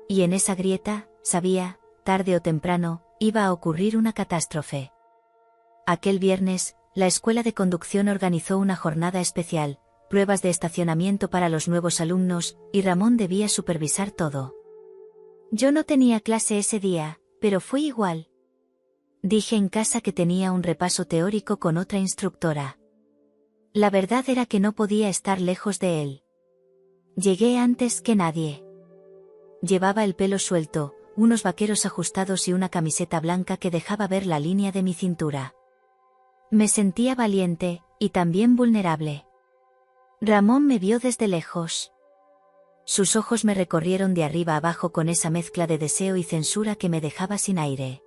S1: Y en esa grieta, sabía, tarde o temprano, iba a ocurrir una catástrofe. Aquel viernes, la escuela de conducción organizó una jornada especial, pruebas de estacionamiento para los nuevos alumnos, y Ramón debía supervisar todo. Yo no tenía clase ese día, pero fui igual. Dije en casa que tenía un repaso teórico con otra instructora. La verdad era que no podía estar lejos de él. Llegué antes que nadie. Llevaba el pelo suelto, unos vaqueros ajustados y una camiseta blanca que dejaba ver la línea de mi cintura. Me sentía valiente, y también vulnerable. Ramón me vio desde lejos. Sus ojos me recorrieron de arriba abajo con esa mezcla de deseo y censura que me dejaba sin aire.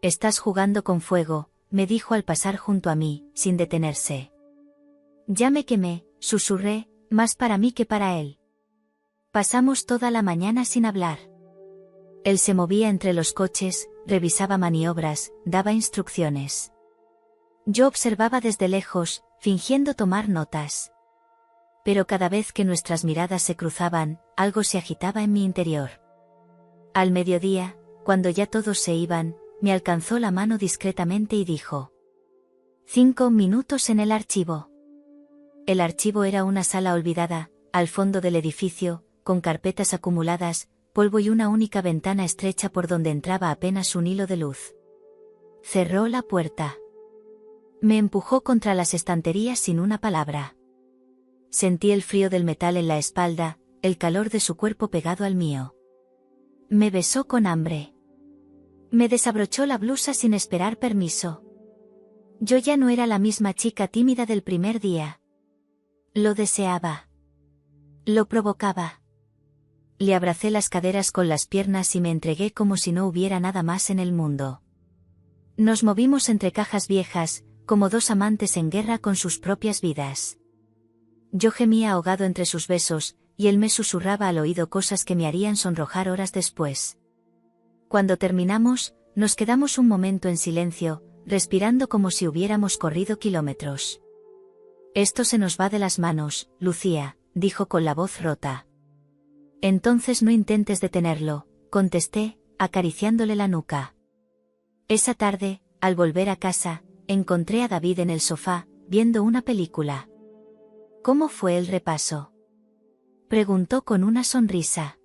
S1: «Estás jugando con fuego», me dijo al pasar junto a mí, sin detenerse. «Ya me quemé», susurré, más para mí que para él. Pasamos toda la mañana sin hablar. Él se movía entre los coches, revisaba maniobras, daba instrucciones. Yo observaba desde lejos, fingiendo tomar notas. Pero cada vez que nuestras miradas se cruzaban, algo se agitaba en mi interior. Al mediodía, cuando ya todos se iban, me alcanzó la mano discretamente y dijo: 5 minutos en el archivo. El archivo era una sala olvidada, al fondo del edificio, con carpetas acumuladas, polvo y una única ventana estrecha por donde entraba apenas un hilo de luz. Cerró la puerta. Me empujó contra las estanterías sin una palabra. Sentí el frío del metal en la espalda, el calor de su cuerpo pegado al mío. Me besó con hambre. Me desabrochó la blusa sin esperar permiso. Yo ya no era la misma chica tímida del primer día. Lo deseaba. Lo provocaba. Le abracé las caderas con las piernas y me entregué como si no hubiera nada más en el mundo. Nos movimos entre cajas viejas, como dos amantes en guerra con sus propias vidas. Yo gemía ahogado entre sus besos, y él me susurraba al oído cosas que me harían sonrojar horas después. Cuando terminamos, nos quedamos un momento en silencio, respirando como si hubiéramos corrido kilómetros. «Esto se nos va de las manos, Lucía», dijo con la voz rota. «Entonces no intentes detenerlo», contesté, acariciándole la nuca. Esa tarde, al volver a casa, encontré a David en el sofá, viendo una película. ¿Cómo fue el repaso?, preguntó con una sonrisa.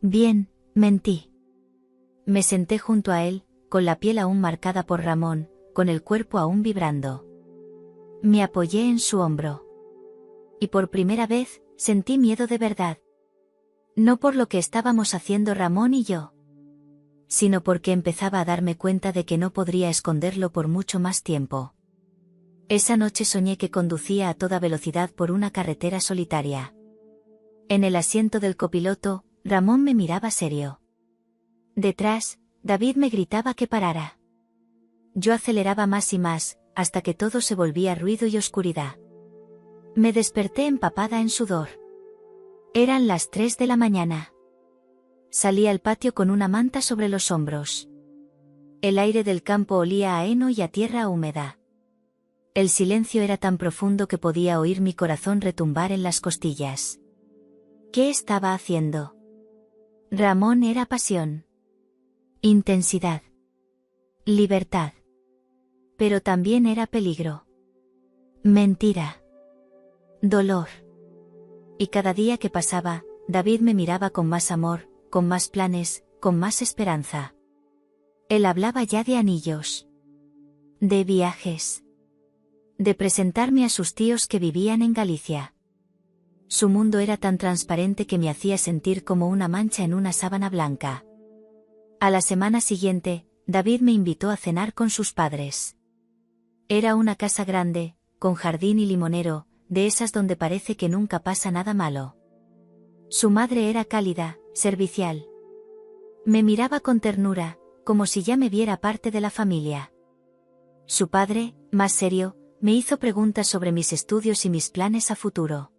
S1: Bien, mentí. Me senté junto a él, con la piel aún marcada por Ramón, con el cuerpo aún vibrando. Me apoyé en su hombro. Y por primera vez, sentí miedo de verdad. No por lo que estábamos haciendo Ramón y yo, sino porque empezaba a darme cuenta de que no podría esconderlo por mucho más tiempo. Esa noche soñé que conducía a toda velocidad por una carretera solitaria. En el asiento del copiloto, Ramón me miraba serio. Detrás, David me gritaba que parara. Yo aceleraba más y más, hasta que todo se volvía ruido y oscuridad. Me desperté empapada en sudor. Eran las 3 de la mañana. Salí al patio con una manta sobre los hombros. El aire del campo olía a heno y a tierra húmeda. El silencio era tan profundo que podía oír mi corazón retumbar en las costillas. ¿Qué estaba haciendo? Ramón era pasión, intensidad, libertad. Pero también era peligro, mentira, dolor. Y cada día que pasaba, David me miraba con más amor, con más planes, con más esperanza. Él hablaba ya de anillos, de viajes, de presentarme a sus tíos que vivían en Galicia. Su mundo era tan transparente que me hacía sentir como una mancha en una sábana blanca. A la semana siguiente, David me invitó a cenar con sus padres. Era una casa grande, con jardín y limonero, de esas donde parece que nunca pasa nada malo. Su madre era cálida, servicial. Me miraba con ternura, como si ya me viera parte de la familia. Su padre, más serio, me hizo preguntas sobre mis estudios y mis planes a futuro.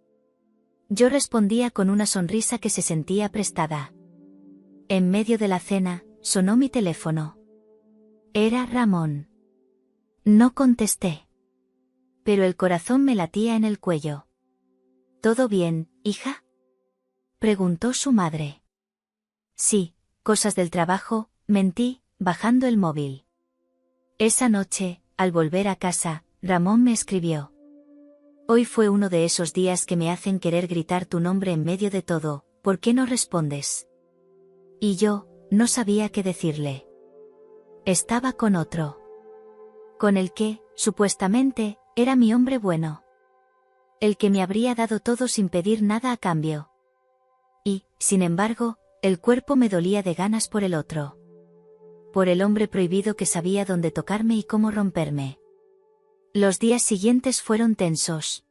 S1: Yo respondía con una sonrisa que se sentía prestada. En medio de la cena, sonó mi teléfono. Era Ramón. No contesté. Pero el corazón me latía en el cuello. ¿Todo bien, hija?, preguntó su madre. Sí, cosas del trabajo, mentí, bajando el móvil. Esa noche, al volver a casa, Ramón me escribió. Hoy fue uno de esos días que me hacen querer gritar tu nombre en medio de todo, ¿por qué no respondes? Y yo, no sabía qué decirle. Estaba con otro. Con el que, supuestamente, era mi hombre bueno. El que me habría dado todo sin pedir nada a cambio. Y, sin embargo, el cuerpo me dolía de ganas por el otro. Por el hombre prohibido que sabía dónde tocarme y cómo romperme. Los días siguientes fueron tensos.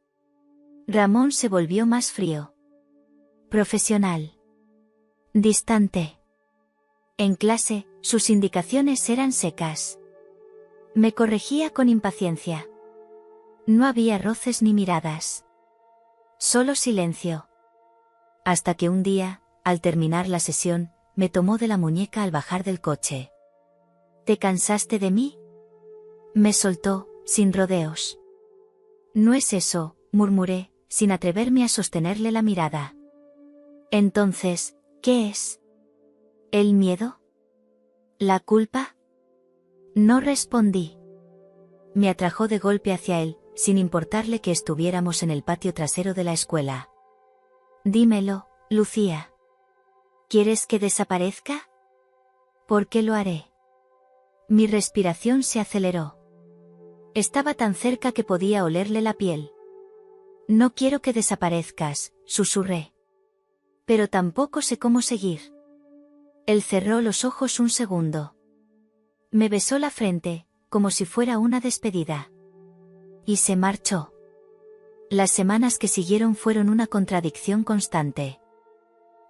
S1: Ramón se volvió más frío. Profesional. Distante. En clase, sus indicaciones eran secas. Me corregía con impaciencia. No había roces ni miradas. Solo silencio. Hasta que un día, al terminar la sesión, me tomó de la muñeca al bajar del coche. ¿Te cansaste de mí?, me soltó, sin rodeos. No es eso, murmuré, sin atreverme a sostenerle la mirada. Entonces, ¿qué es? ¿El miedo? ¿La culpa? No respondí. Me atrajo de golpe hacia él, sin importarle que estuviéramos en el patio trasero de la escuela. Dímelo, Lucía. ¿Quieres que desaparezca? ¿Por qué lo haré? Mi respiración se aceleró. Estaba tan cerca que podía olerle la piel. No quiero que desaparezcas, susurré. Pero tampoco sé cómo seguir. Él cerró los ojos un segundo. Me besó la frente, como si fuera una despedida. Y se marchó. Las semanas que siguieron fueron una contradicción constante.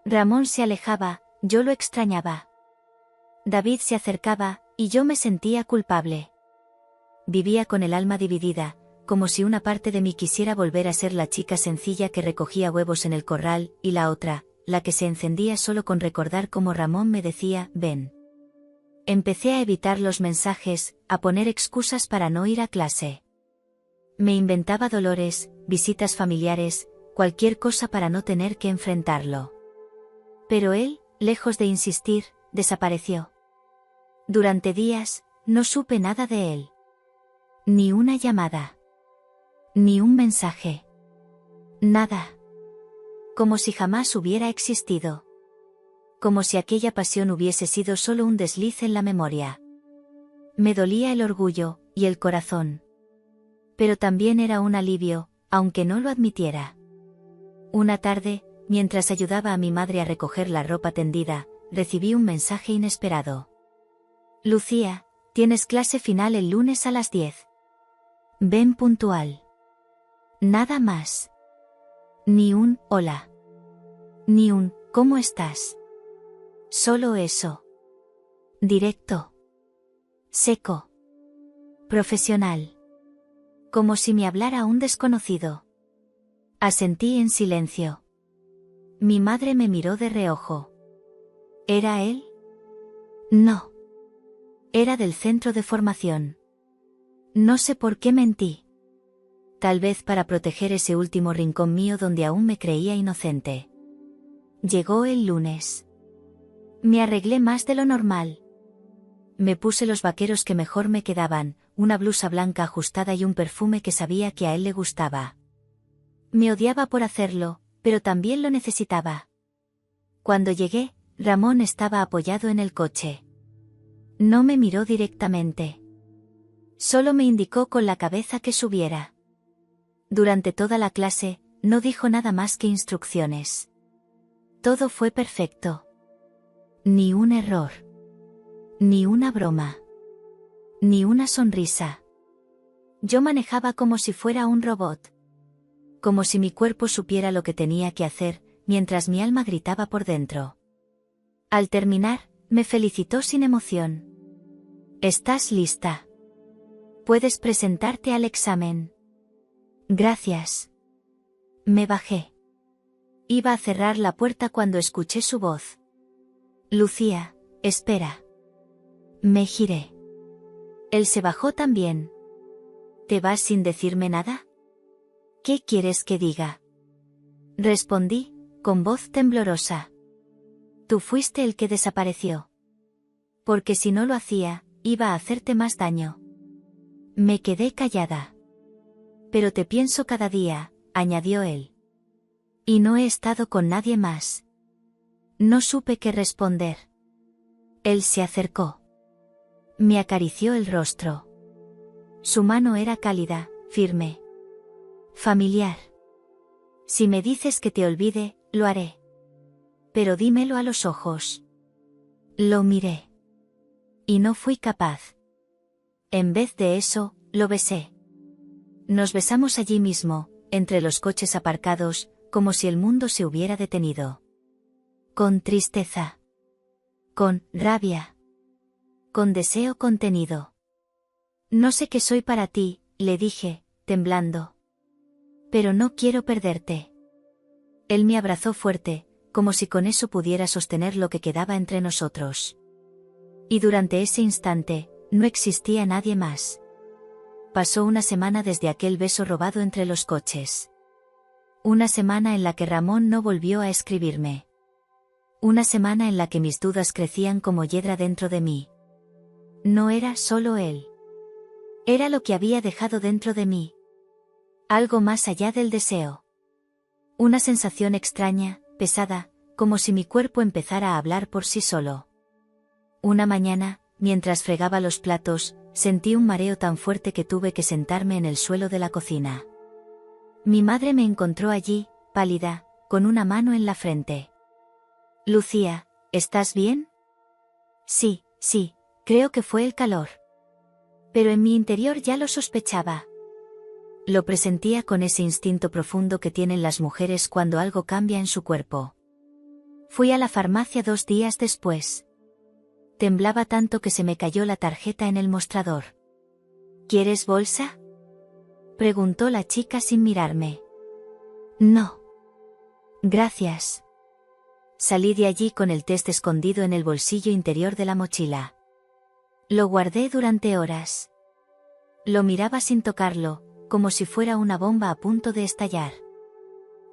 S1: Ramón se alejaba, yo lo extrañaba. David se acercaba, y yo me sentía culpable. Vivía con el alma dividida, como si una parte de mí quisiera volver a ser la chica sencilla que recogía huevos en el corral, y la otra, la que se encendía solo con recordar cómo Ramón me decía, ven. Empecé a evitar los mensajes, a poner excusas para no ir a clase. Me inventaba dolores, visitas familiares, cualquier cosa para no tener que enfrentarlo. Pero él, lejos de insistir, desapareció. Durante días, no supe nada de él. Ni una llamada. Ni un mensaje. Nada. Como si jamás hubiera existido. Como si aquella pasión hubiese sido solo un desliz en la memoria. Me dolía el orgullo, y el corazón. Pero también era un alivio, aunque no lo admitiera. Una tarde, mientras ayudaba a mi madre a recoger la ropa tendida, recibí un mensaje inesperado. Lucía, tienes clase final el lunes a las 10. Ven puntual. Nada más. Ni un hola. Ni un ¿cómo estás? Solo eso. Directo. Seco. Profesional. Como si me hablara un desconocido. Asentí en silencio. Mi madre me miró de reojo. ¿Era él? No. Era del centro de formación. No sé por qué mentí. Tal vez para proteger ese último rincón mío donde aún me creía inocente. Llegó el lunes. Me arreglé más de lo normal. Me puse los vaqueros que mejor me quedaban, una blusa blanca ajustada y un perfume que sabía que a él le gustaba. Me odiaba por hacerlo, pero también lo necesitaba. Cuando llegué, Ramón estaba apoyado en el coche. No me miró directamente. Solo me indicó con la cabeza que subiera. Durante toda la clase, no dijo nada más que instrucciones. Todo fue perfecto. Ni un error. Ni una broma. Ni una sonrisa. Yo manejaba como si fuera un robot. Como si mi cuerpo supiera lo que tenía que hacer, mientras mi alma gritaba por dentro. Al terminar, me felicitó sin emoción. ¿Estás lista? Puedes presentarte al examen. Gracias. Me bajé. Iba a cerrar la puerta cuando escuché su voz. Lucía, espera. Me giré. Él se bajó también. ¿Te vas sin decirme nada? ¿Qué quieres que diga? Respondí, con voz temblorosa. Tú fuiste el que desapareció. Porque si no lo hacía, iba a hacerte más daño. Me quedé callada. Pero te pienso cada día, añadió él. Y no he estado con nadie más. No supe qué responder. Él se acercó. Me acarició el rostro. Su mano era cálida, firme. Familiar. Si me dices que te olvide, lo haré. Pero dímelo a los ojos. Lo miré. Y no fui capaz. En vez de eso, lo besé. Nos besamos allí mismo, entre los coches aparcados, como si el mundo se hubiera detenido. Con tristeza. Con rabia. Con deseo contenido. No sé qué soy para ti, le dije, temblando. Pero no quiero perderte. Él me abrazó fuerte, como si con eso pudiera sostener lo que quedaba entre nosotros. Y durante ese instante, no existía nadie más. Pasó una semana desde aquel beso robado entre los coches. Una semana en la que Ramón no volvió a escribirme. Una semana en la que mis dudas crecían como hiedra dentro de mí. No era solo él. Era lo que había dejado dentro de mí. Algo más allá del deseo. Una sensación extraña, pesada, como si mi cuerpo empezara a hablar por sí solo. Una mañana, mientras fregaba los platos, sentí un mareo tan fuerte que tuve que sentarme en el suelo de la cocina. Mi madre me encontró allí, pálida, con una mano en la frente. Lucía, ¿estás bien? Sí, creo que fue el calor. Pero en mi interior ya lo sospechaba. Lo presentía con ese instinto profundo que tienen las mujeres cuando algo cambia en su cuerpo. Fui a la farmacia 2 días después. Temblaba tanto que se me cayó la tarjeta en el mostrador. ¿Quieres bolsa?, preguntó la chica sin mirarme. No. Gracias. Salí de allí con el test escondido en el bolsillo interior de la mochila. Lo guardé durante horas. Lo miraba sin tocarlo, como si fuera una bomba a punto de estallar.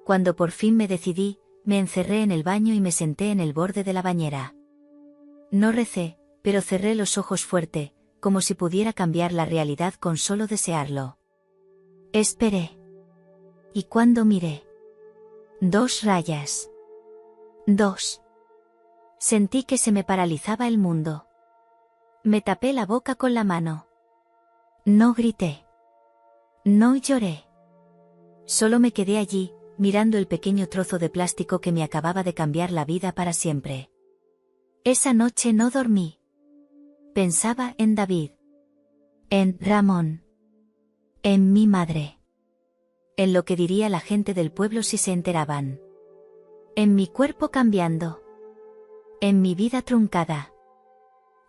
S1: Cuando por fin me decidí, me encerré en el baño y me senté en el borde de la bañera. No recé, pero cerré los ojos fuerte, como si pudiera cambiar la realidad con solo desearlo. Esperé. Y cuando miré. 2 rayas. 2. Sentí que se me paralizaba el mundo. Me tapé la boca con la mano. No grité. No lloré. Solo me quedé allí, mirando el pequeño trozo de plástico que me acababa de cambiar la vida para siempre. Esa noche no dormí. Pensaba en David. En Ramón. En mi madre. En lo que diría la gente del pueblo si se enteraban. En mi cuerpo cambiando. En mi vida truncada.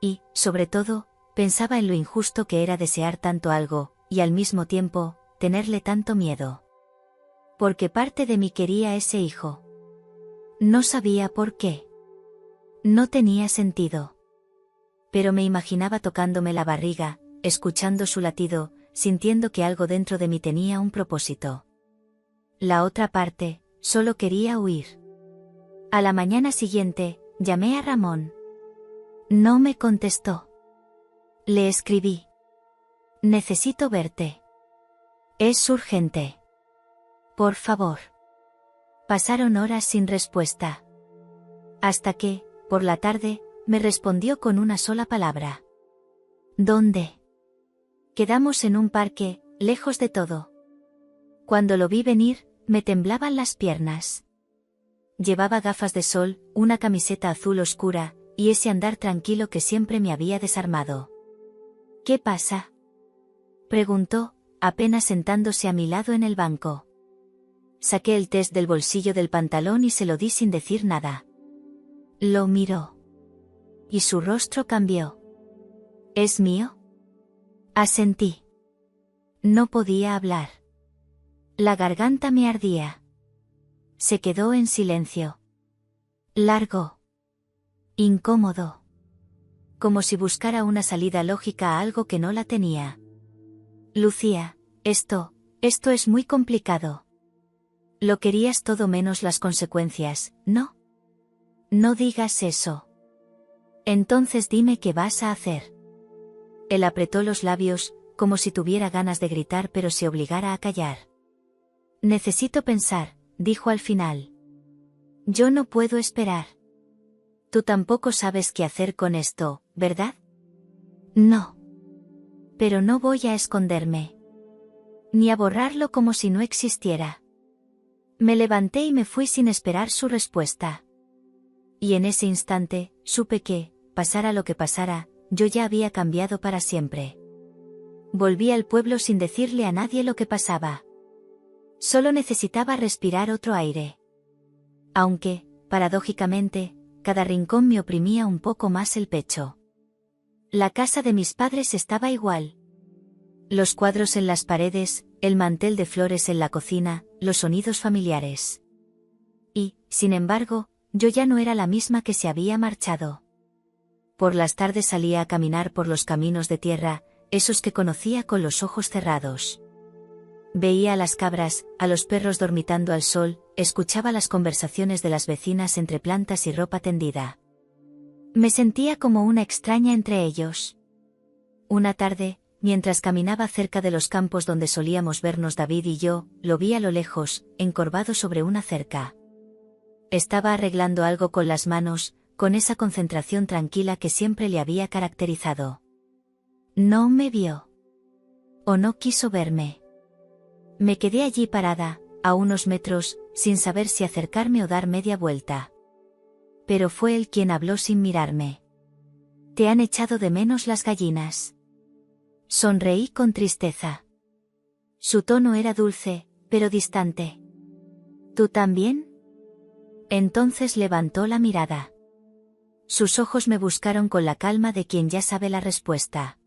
S1: Y, sobre todo, pensaba en lo injusto que era desear tanto algo, y al mismo tiempo, tenerle tanto miedo. Porque parte de mí quería ese hijo. No sabía por qué. No tenía sentido. Pero me imaginaba tocándome la barriga, escuchando su latido, sintiendo que algo dentro de mí tenía un propósito. La otra parte, solo quería huir. A la mañana siguiente, llamé a Ramón. No me contestó. Le escribí. Necesito verte. Es urgente. Por favor. Pasaron horas sin respuesta. Hasta que, por la tarde, me respondió con una sola palabra. ¿Dónde? Quedamos en un parque, lejos de todo. Cuando lo vi venir, me temblaban las piernas. Llevaba gafas de sol, una camiseta azul oscura, y ese andar tranquilo que siempre me había desarmado. ¿Qué pasa?, preguntó, apenas sentándose a mi lado en el banco. Saqué el test del bolsillo del pantalón y se lo di sin decir nada. Lo miró. Y su rostro cambió. ¿Es mío?, asentí. No podía hablar. La garganta me ardía. Se quedó en silencio. Largo. Incómodo. Como si buscara una salida lógica a algo que no la tenía. Lucía, esto es muy complicado. Lo querías todo menos las consecuencias, ¿no? No digas eso. Entonces dime qué vas a hacer. Él apretó los labios, como si tuviera ganas de gritar pero se obligara a callar. Necesito pensar, dijo al final. Yo no puedo esperar. Tú tampoco sabes qué hacer con esto, ¿verdad? No. Pero no voy a esconderme. Ni a borrarlo como si no existiera. Me levanté y me fui sin esperar su respuesta. Y en ese instante, supe que, pasara lo que pasara, yo ya había cambiado para siempre. Volví al pueblo sin decirle a nadie lo que pasaba. Solo necesitaba respirar otro aire. Aunque, paradójicamente, cada rincón me oprimía un poco más el pecho. La casa de mis padres estaba igual. Los cuadros en las paredes, el mantel de flores en la cocina, los sonidos familiares. Y, sin embargo, yo ya no era la misma que se había marchado. Por las tardes salía a caminar por los caminos de tierra, esos que conocía con los ojos cerrados. Veía a las cabras, a los perros dormitando al sol, escuchaba las conversaciones de las vecinas entre plantas y ropa tendida. Me sentía como una extraña entre ellos. Una tarde, mientras caminaba cerca de los campos donde solíamos vernos David y yo, lo vi a lo lejos, encorvado sobre una cerca. Estaba arreglando algo con las manos, con esa concentración tranquila que siempre le había caracterizado. No me vio. O no quiso verme. Me quedé allí parada, a unos metros, sin saber si acercarme o dar media vuelta. Pero fue él quien habló sin mirarme. ¿Te han echado de menos las gallinas? Sonreí con tristeza. Su tono era dulce, pero distante. ¿Tú también? Entonces levantó la mirada. Sus ojos me buscaron con la calma de quien ya sabe la respuesta.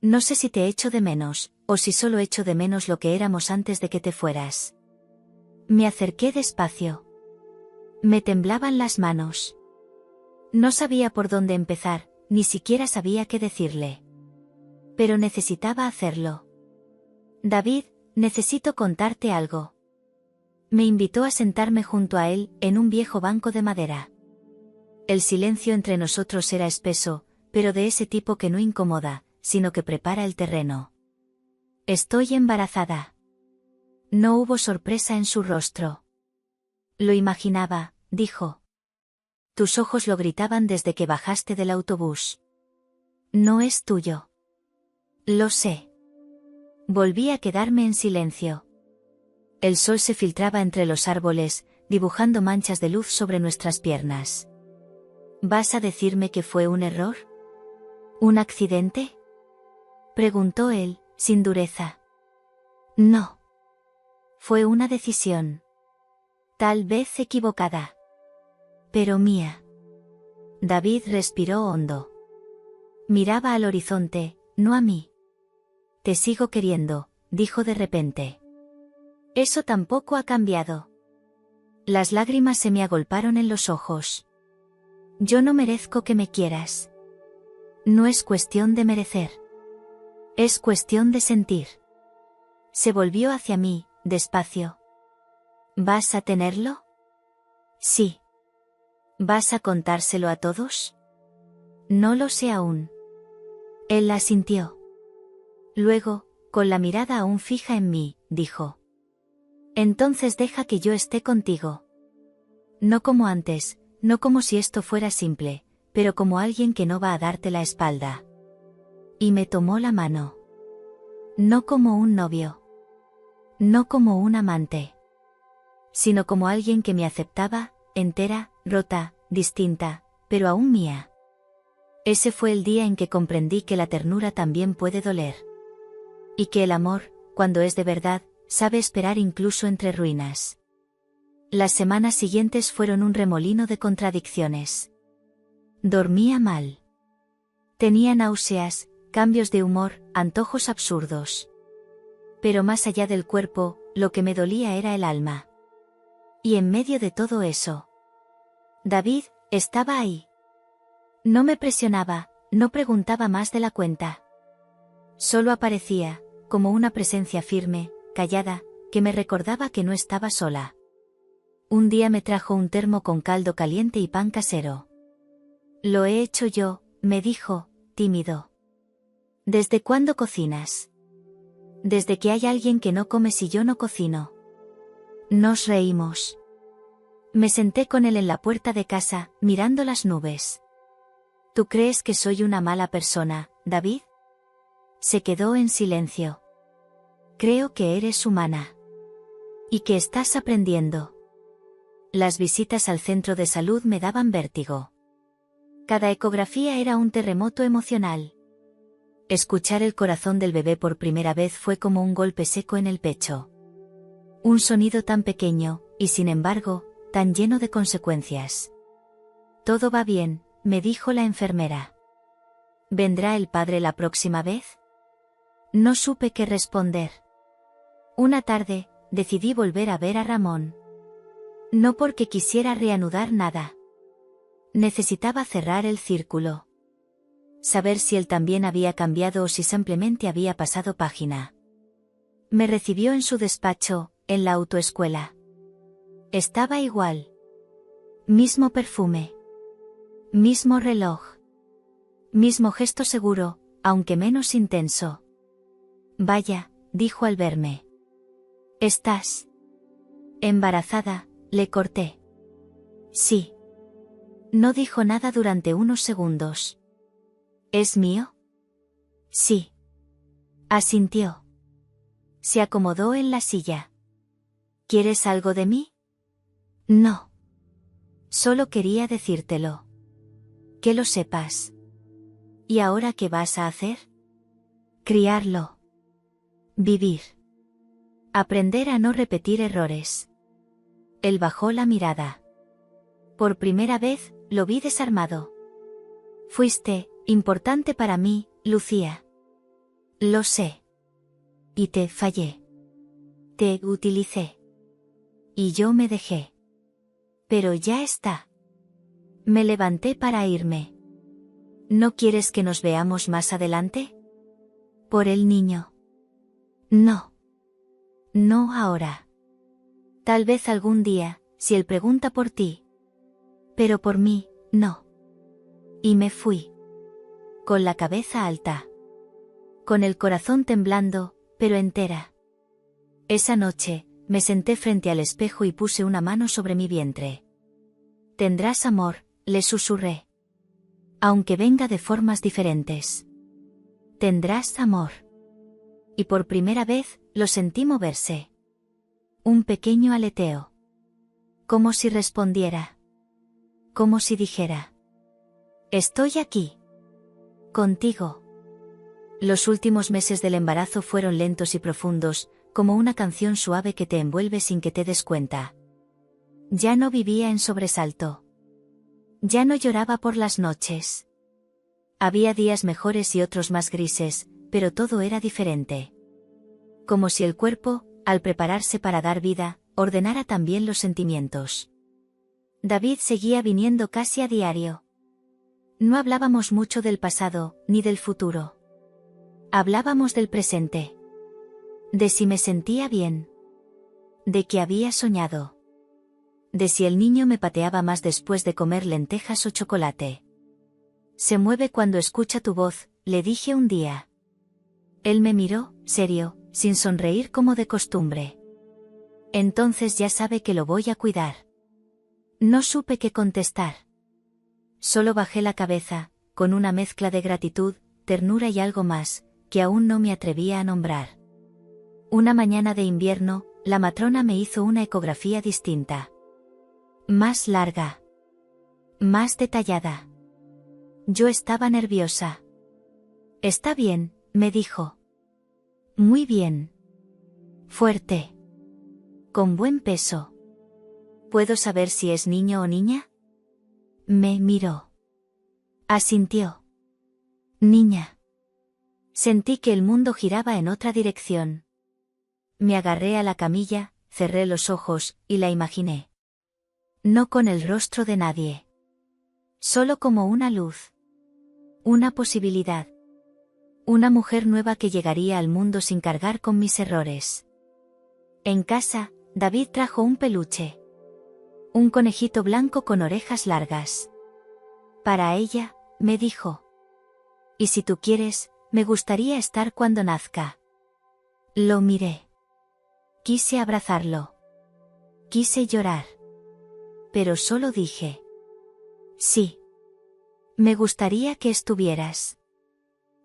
S1: No sé si te echo de menos, o si solo echo de menos lo que éramos antes de que te fueras. Me acerqué despacio. Me temblaban las manos. No sabía por dónde empezar, ni siquiera sabía qué decirle. Pero necesitaba hacerlo. David, necesito contarte algo. Me invitó a sentarme junto a él, en un viejo banco de madera. El silencio entre nosotros era espeso, pero de ese tipo que no incomoda, sino que prepara el terreno. Estoy embarazada. No hubo sorpresa en su rostro. Lo imaginaba, dijo. Tus ojos lo gritaban desde que bajaste del autobús. No es tuyo. Lo sé. Volví a quedarme en silencio. El sol se filtraba entre los árboles, dibujando manchas de luz sobre nuestras piernas. ¿Vas a decirme que fue un error? ¿Un accidente? Preguntó él, sin dureza. No. Fue una decisión. Tal vez equivocada. Pero mía. David respiró hondo. Miraba al horizonte, no a mí. Te sigo queriendo, dijo de repente. Eso tampoco ha cambiado. Las lágrimas se me agolparon en los ojos. Yo no merezco que me quieras. No es cuestión de merecer. Es cuestión de sentir. Se volvió hacia mí, despacio. ¿Vas a tenerlo? Sí. ¿Vas a contárselo a todos? No lo sé aún. Él asintió. Luego, con la mirada aún fija en mí, dijo. Entonces deja que yo esté contigo. No como antes, no como si esto fuera simple, pero como alguien que no va a darte la espalda. Y me tomó la mano. No como un novio. No como un amante. Sino como alguien que me aceptaba, entera, rota, distinta, pero aún mía. Ese fue el día en que comprendí que la ternura también puede doler. Y que el amor, cuando es de verdad, sabe esperar incluso entre ruinas. Las semanas siguientes fueron un remolino de contradicciones. Dormía mal. Tenía náuseas, cambios de humor, antojos absurdos. Pero más allá del cuerpo, lo que me dolía era el alma. Y en medio de todo eso, David estaba ahí. No me presionaba, no preguntaba más de la cuenta. Solo aparecía, como una presencia firme, callada, que me recordaba que no estaba sola. Un día me trajo un termo con caldo caliente y pan casero. Lo he hecho yo, me dijo, tímido. ¿Desde cuándo cocinas? Desde que hay alguien que no come si yo no cocino. Nos reímos. Me senté con él en la puerta de casa, mirando las nubes. ¿Tú crees que soy una mala persona, David? Se quedó en silencio. Creo que eres humana. Y que estás aprendiendo. Las visitas al centro de salud me daban vértigo. Cada ecografía era un terremoto emocional. Escuchar el corazón del bebé por primera vez fue como un golpe seco en el pecho. Un sonido tan pequeño, y sin embargo, tan lleno de consecuencias. Todo va bien, me dijo la enfermera. ¿Vendrá el padre la próxima vez? No supe qué responder. Una tarde, decidí volver a ver a Ramón. No porque quisiera reanudar nada. Necesitaba cerrar el círculo. Saber si él también había cambiado o si simplemente había pasado página. Me recibió en su despacho, en la autoescuela. Estaba igual. Mismo perfume. Mismo reloj. Mismo gesto seguro, aunque menos intenso. Vaya, dijo al verme. ¿Estás embarazada? Le corté. Sí. No dijo nada durante unos segundos. ¿Es mío? Sí. Asintió. Se acomodó en la silla. ¿Quieres algo de mí? No. Solo quería decírtelo. Que lo sepas. ¿Y ahora qué vas a hacer? Criarlo. Vivir. Aprender a no repetir errores. Él bajó la mirada. Por primera vez, lo vi desarmado. Fuiste importante para mí, Lucía. Lo sé. Y te fallé. Te utilicé. Y yo me dejé. Pero ya está. Me levanté para irme. ¿No quieres que nos veamos más adelante? Por el niño. No. No ahora. Tal vez algún día, si él pregunta por ti. Pero por mí, no. Y me fui. Con la cabeza alta. Con el corazón temblando, pero entera. Esa noche, me senté frente al espejo y puse una mano sobre mi vientre. Tendrás amor, le susurré. Aunque venga de formas diferentes. Tendrás amor. Y por primera vez, lo sentí moverse. Un pequeño aleteo. Como si respondiera. Como si dijera. Estoy aquí. Contigo. Los últimos meses del embarazo fueron lentos y profundos, como una canción suave que te envuelve sin que te des cuenta. Ya no vivía en sobresalto. Ya no lloraba por las noches. Había días mejores y otros más grises, pero todo era diferente. Como si el cuerpo, al prepararse para dar vida, ordenara también los sentimientos. David seguía viniendo casi a diario. No hablábamos mucho del pasado, ni del futuro. Hablábamos del presente. De si me sentía bien. De que había soñado. De si el niño me pateaba más después de comer lentejas o chocolate. Se mueve cuando escucha tu voz, le dije un día. Él me miró, serio, sin sonreír como de costumbre. Entonces ya sabe que lo voy a cuidar. No supe qué contestar. Solo bajé la cabeza, con una mezcla de gratitud, ternura y algo más, que aún no me atrevía a nombrar. Una mañana de invierno, la matrona me hizo una ecografía distinta. Más larga. Más detallada. Yo estaba nerviosa. Está bien, me dijo. Muy bien. Fuerte. Con buen peso. ¿Puedo saber si es niño o niña? Me miró. Asintió. Niña. Sentí que el mundo giraba en otra dirección. Me agarré a la camilla, cerré los ojos, y la imaginé. No con el rostro de nadie. Solo como una luz. Una posibilidad. Una mujer nueva que llegaría al mundo sin cargar con mis errores. En casa, David trajo un peluche. Un conejito blanco con orejas largas. Para ella, me dijo. Y si tú quieres, me gustaría estar cuando nazca. Lo miré. Quise abrazarlo. Quise llorar. Pero solo dije. Sí. Me gustaría que estuvieras.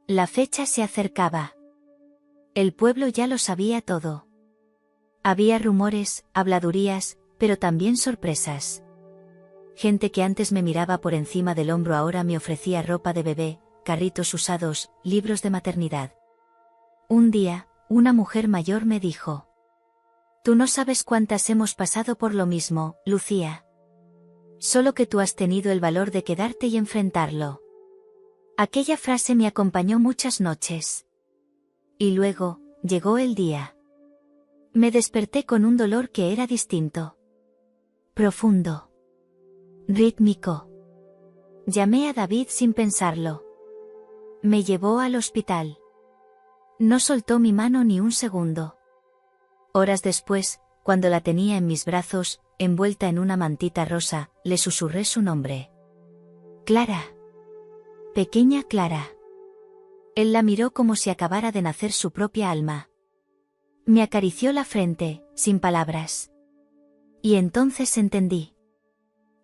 S1: La fecha se acercaba. El pueblo ya lo sabía todo. Había rumores, habladurías, pero también sorpresas. Gente que antes me miraba por encima del hombro ahora me ofrecía ropa de bebé, carritos usados, libros de maternidad. Un día, una mujer mayor me dijo. Tú no sabes cuántas hemos pasado por lo mismo, Lucía. Solo que tú has tenido el valor de quedarte y enfrentarlo. Aquella frase me acompañó muchas noches. Y luego, llegó el día. Me desperté con un dolor que era distinto. Profundo. Rítmico. Llamé a David sin pensarlo. Me llevó al hospital. No soltó mi mano ni un segundo. Horas después, cuando la tenía en mis brazos, envuelta en una mantita rosa, le susurré su nombre. Clara. Pequeña Clara. Él la miró como si acabara de nacer su propia alma. Me acarició la frente, sin palabras. Y entonces entendí.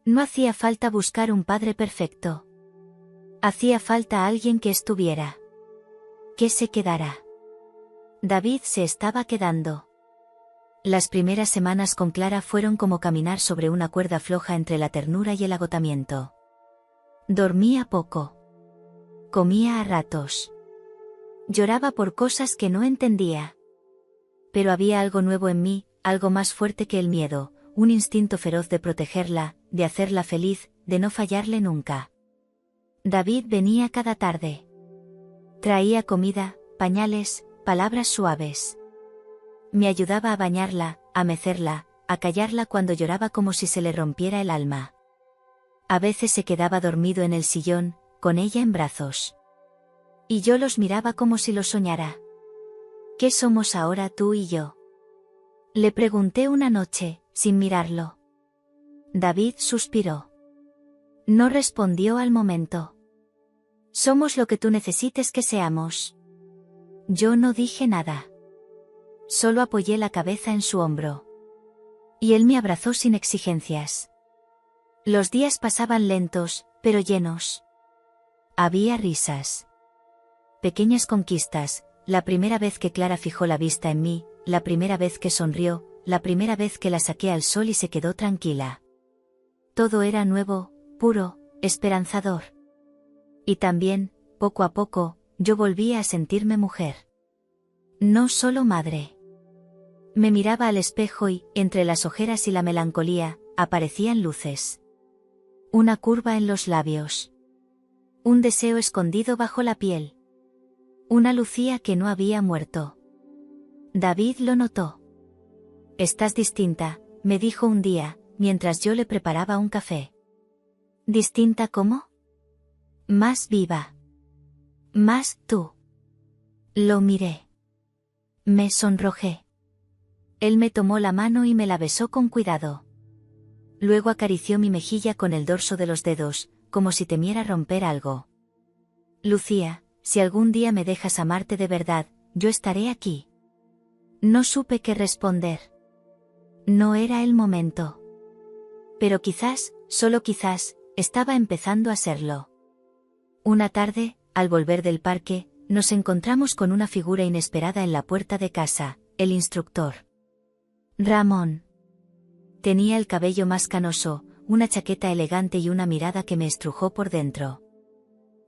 S1: No hacía falta buscar un padre perfecto. Hacía falta alguien que estuviera. Que se quedara. David se estaba quedando. Las primeras semanas con Clara fueron como caminar sobre una cuerda floja entre la ternura y el agotamiento. Dormía poco. Comía a ratos. Lloraba por cosas que no entendía. Pero había algo nuevo en mí, algo más fuerte que el miedo, un instinto feroz de protegerla, de hacerla feliz, de no fallarle nunca. David venía cada tarde. Traía comida, pañales, palabras suaves. Me ayudaba a bañarla, a mecerla, a callarla cuando lloraba como si se le rompiera el alma. A veces se quedaba dormido en el sillón, con ella en brazos. Y yo los miraba como si lo soñara. ¿Qué somos ahora tú y yo? Le pregunté una noche, sin mirarlo. David suspiró. No respondió al momento. Somos lo que tú necesites que seamos. Yo no dije nada. Solo apoyé la cabeza en su hombro. Y él me abrazó sin exigencias. Los días pasaban lentos, pero llenos. Había risas. Pequeñas conquistas, la primera vez que Clara fijó la vista en mí, la primera vez que sonrió, la primera vez que la saqué al sol y se quedó tranquila. Todo era nuevo, puro, esperanzador. Y también, poco a poco, yo volvía a sentirme mujer. No solo madre. Me miraba al espejo y, entre las ojeras y la melancolía, aparecían luces. Una curva en los labios. Un deseo escondido bajo la piel. Una Lucía que no había muerto. David lo notó. Estás distinta, me dijo un día, mientras yo le preparaba un café. ¿Distinta cómo? Más viva. Más tú. Lo miré. Me sonrojé. Él me tomó la mano y me la besó con cuidado. Luego acarició mi mejilla con el dorso de los dedos, como si temiera romper algo. Lucía, si algún día me dejas amarte de verdad, yo estaré aquí. No supe qué responder. No era el momento. Pero quizás, solo quizás, estaba empezando a serlo. Una tarde, al volver del parque, nos encontramos con una figura inesperada en la puerta de casa, el instructor. Ramón. Tenía el cabello más canoso, una chaqueta elegante y una mirada que me estrujó por dentro.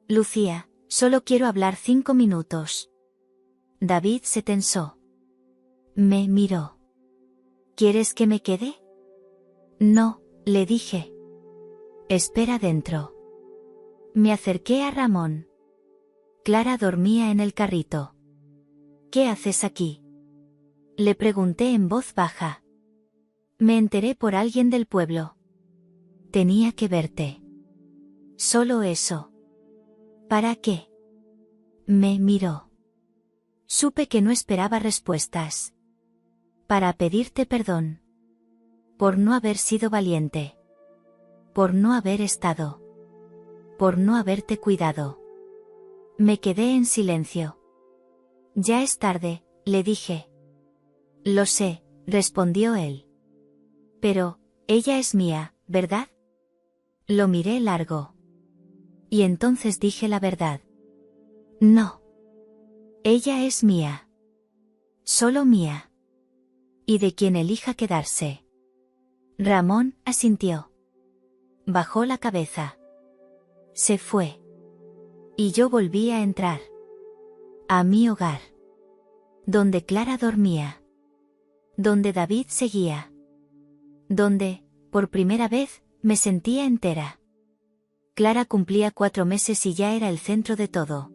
S1: Lucía, solo quiero hablar 5 minutos. David se tensó. Me miró. ¿Quieres que me quede? No, le dije. Espera dentro. Me acerqué a Ramón. Clara dormía en el carrito. ¿Qué haces aquí? Le pregunté en voz baja. Me enteré por alguien del pueblo. Tenía que verte. Solo eso. ¿Para qué? Me miró. Supe que no esperaba respuestas. Para pedirte perdón. Por no haber sido valiente. Por no haber estado. Por no haberte cuidado. Me quedé en silencio. Ya es tarde, le dije. Lo sé, respondió él. Pero, ella es mía, ¿verdad? Lo miré largo. Y entonces dije la verdad. No. Ella es mía. Solo mía. Y de quien elija quedarse. Ramón asintió. Bajó la cabeza. Se fue. Y yo volví a entrar. A mi hogar. Donde Clara dormía. Donde David seguía. Donde, por primera vez, me sentía entera. Clara cumplía 4 meses y ya era el centro de todo.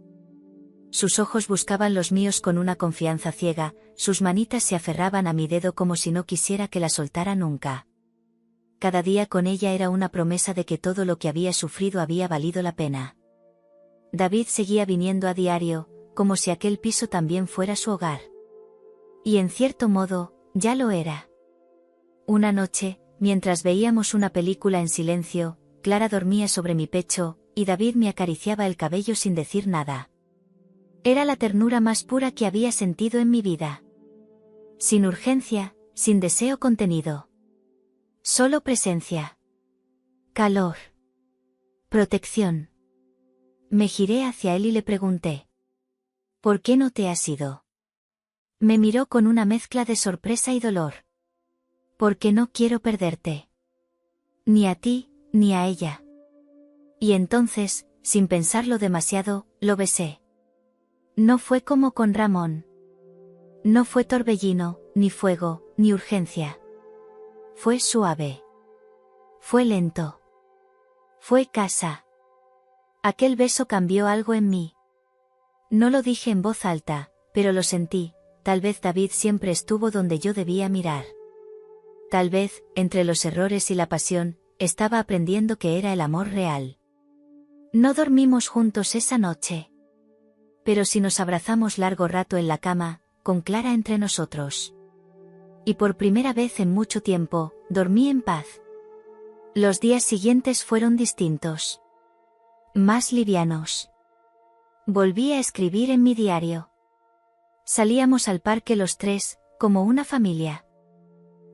S1: Sus ojos buscaban los míos con una confianza ciega, sus manitas se aferraban a mi dedo como si no quisiera que la soltara nunca. Cada día con ella era una promesa de que todo lo que había sufrido había valido la pena. David seguía viniendo a diario, como si aquel piso también fuera su hogar. Y en cierto modo, ya lo era. Una noche, mientras veíamos una película en silencio, Clara dormía sobre mi pecho, y David me acariciaba el cabello sin decir nada. Era la ternura más pura que había sentido en mi vida. Sin urgencia, sin deseo contenido. Solo presencia. Calor. Protección. Me giré hacia él y le pregunté. ¿Por qué no te has ido? Me miró con una mezcla de sorpresa y dolor. Porque no quiero perderte. Ni a ti, ni a ella. Y entonces, sin pensarlo demasiado, lo besé. No fue como con Ramón. No fue torbellino, ni fuego, ni urgencia. Fue suave. Fue lento. Fue casa. Aquel beso cambió algo en mí. No lo dije en voz alta, pero lo sentí. Tal vez David siempre estuvo donde yo debía mirar. Tal vez, entre los errores y la pasión, estaba aprendiendo que era el amor real. No dormimos juntos esa noche. Pero sí nos abrazamos largo rato en la cama, con Clara entre nosotros. Y por primera vez en mucho tiempo, dormí en paz. Los días siguientes fueron distintos. Más livianos. Volví a escribir en mi diario. Salíamos al parque los tres, como una familia.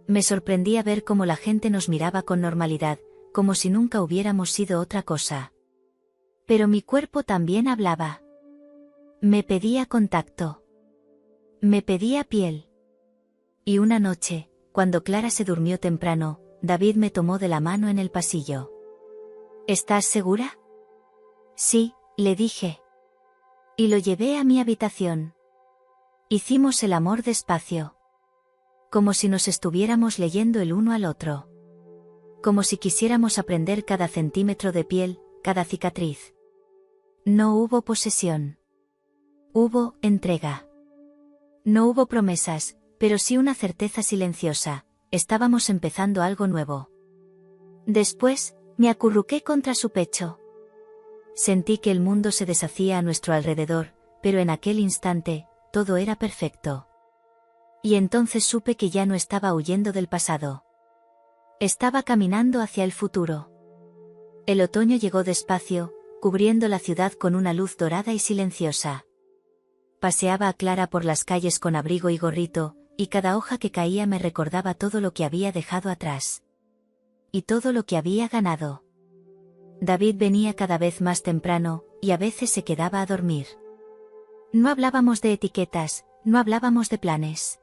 S1: Me sorprendía ver cómo la gente nos miraba con normalidad, como si nunca hubiéramos sido otra cosa. Pero mi cuerpo también hablaba. Me pedía contacto. Me pedía piel. Y una noche, cuando Clara se durmió temprano, David me tomó de la mano en el pasillo. ¿Estás segura? Sí, le dije. Y lo llevé a mi habitación. Hicimos el amor despacio. Como si nos estuviéramos leyendo el uno al otro. Como si quisiéramos aprender cada centímetro de piel, cada cicatriz. No hubo posesión. Hubo entrega. No hubo promesas, pero sí una certeza silenciosa: estábamos empezando algo nuevo. Después, me acurruqué contra su pecho. Sentí que el mundo se deshacía a nuestro alrededor, pero en aquel instante, todo era perfecto. Y entonces supe que ya no estaba huyendo del pasado. Estaba caminando hacia el futuro. El otoño llegó despacio, cubriendo la ciudad con una luz dorada y silenciosa. Paseaba a Clara por las calles con abrigo y gorrito, y cada hoja que caía me recordaba todo lo que había dejado atrás. Y todo lo que había ganado. David venía cada vez más temprano, y a veces se quedaba a dormir. No hablábamos de etiquetas, no hablábamos de planes.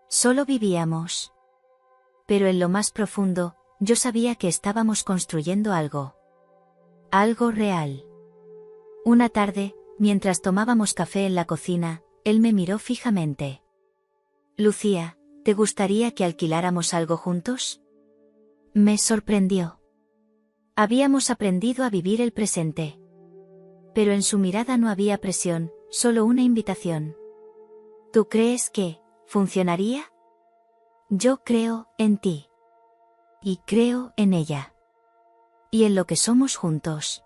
S1: Solo vivíamos. Pero en lo más profundo, yo sabía que estábamos construyendo algo. Algo real. Una tarde, mientras tomábamos café en la cocina, él me miró fijamente. Lucía, ¿te gustaría que alquiláramos algo juntos? Me sorprendió. Habíamos aprendido a vivir el presente. Pero en su mirada no había presión, solo una invitación. ¿Tú crees que funcionaría? Yo creo en ti. Y creo en ella. Y en lo que somos juntos.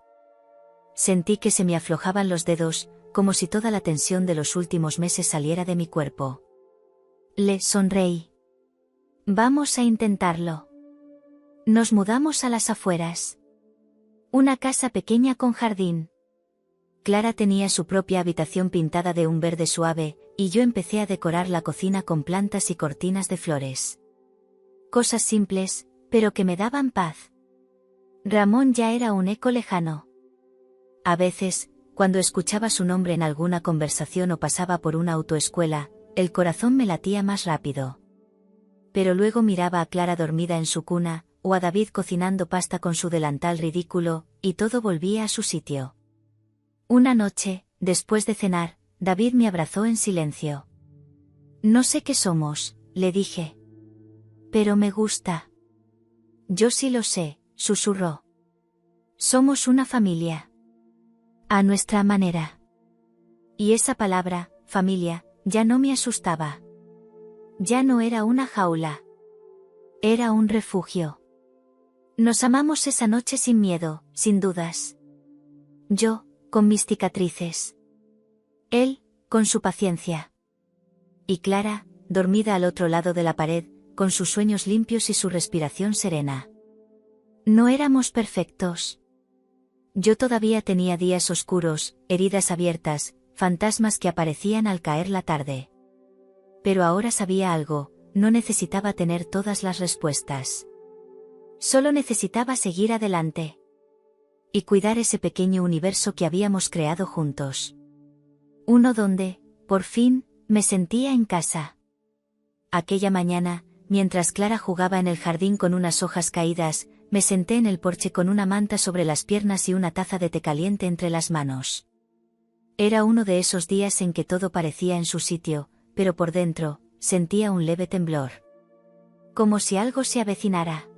S1: Sentí que se me aflojaban los dedos, como si toda la tensión de los últimos meses saliera de mi cuerpo. Le sonreí. Vamos a intentarlo. Nos mudamos a las afueras. Una casa pequeña con jardín. Clara tenía su propia habitación pintada de un verde suave, y yo empecé a decorar la cocina con plantas y cortinas de flores. Cosas simples, pero que me daban paz. Ramón ya era un eco lejano. A veces, cuando escuchaba su nombre en alguna conversación o pasaba por una autoescuela, el corazón me latía más rápido. Pero luego miraba a Clara dormida en su cuna, o a David cocinando pasta con su delantal ridículo, y todo volvía a su sitio. Una noche, después de cenar, David me abrazó en silencio. No sé qué somos, le dije. Pero me gusta. Yo sí lo sé, susurró. Somos una familia. A nuestra manera. Y esa palabra, familia, ya no me asustaba. Ya no era una jaula. Era un refugio. Nos amamos esa noche sin miedo, sin dudas. Yo, con mis cicatrices. Él, con su paciencia. Y Clara, dormida al otro lado de la pared, con sus sueños limpios y su respiración serena. No éramos perfectos. Yo todavía tenía días oscuros, heridas abiertas, fantasmas que aparecían al caer la tarde. Pero ahora sabía algo, no necesitaba tener todas las respuestas. Solo necesitaba seguir adelante. Y cuidar ese pequeño universo que habíamos creado juntos. Uno donde, por fin, me sentía en casa. Aquella mañana, mientras Clara jugaba en el jardín con unas hojas caídas, me senté en el porche con una manta sobre las piernas y una taza de té caliente entre las manos. Era uno de esos días en que todo parecía en su sitio, pero por dentro, sentía un leve temblor. Como si algo se avecinara.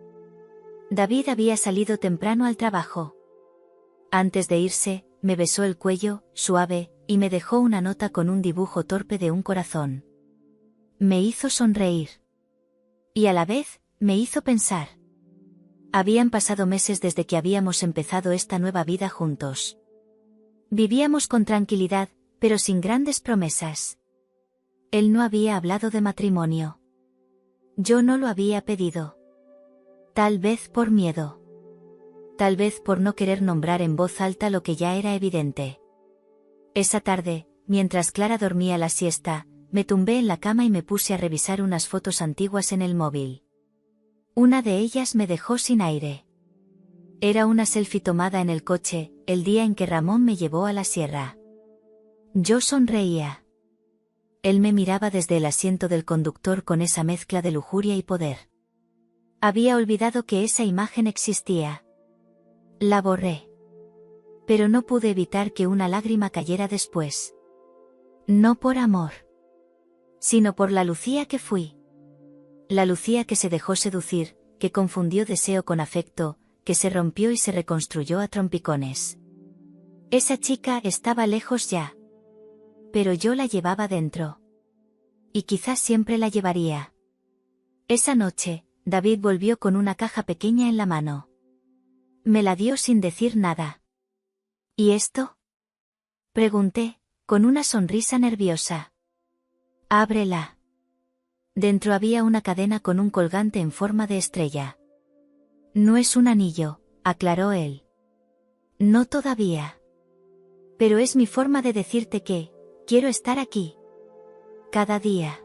S1: David había salido temprano al trabajo. Antes de irse, me besó el cuello, suave, y me dejó una nota con un dibujo torpe de un corazón. Me hizo sonreír. Y a la vez, me hizo pensar. Habían pasado meses desde que habíamos empezado esta nueva vida juntos. Vivíamos con tranquilidad, pero sin grandes promesas. Él no había hablado de matrimonio. Yo no lo había pedido. Tal vez por miedo. Tal vez por no querer nombrar en voz alta lo que ya era evidente. Esa tarde, mientras Clara dormía la siesta, me tumbé en la cama y me puse a revisar unas fotos antiguas en el móvil. Una de ellas me dejó sin aire. Era una selfie tomada en el coche, el día en que Ramón me llevó a la sierra. Yo sonreía. Él me miraba desde el asiento del conductor con esa mezcla de lujuria y poder. Había olvidado que esa imagen existía. La borré. Pero no pude evitar que una lágrima cayera después. No por amor, sino por la Lucía que fui. La Lucía que se dejó seducir, que confundió deseo con afecto, que se rompió y se reconstruyó a trompicones. Esa chica estaba lejos ya. Pero yo la llevaba dentro. Y quizás siempre la llevaría. Esa noche, David volvió con una caja pequeña en la mano. Me la dio sin decir nada. ¿Y esto? Pregunté, con una sonrisa nerviosa. Ábrela. Dentro había una cadena con un colgante en forma de estrella. No es un anillo, aclaró él. No todavía. Pero es mi forma de decirte que, quiero estar aquí. Cada día.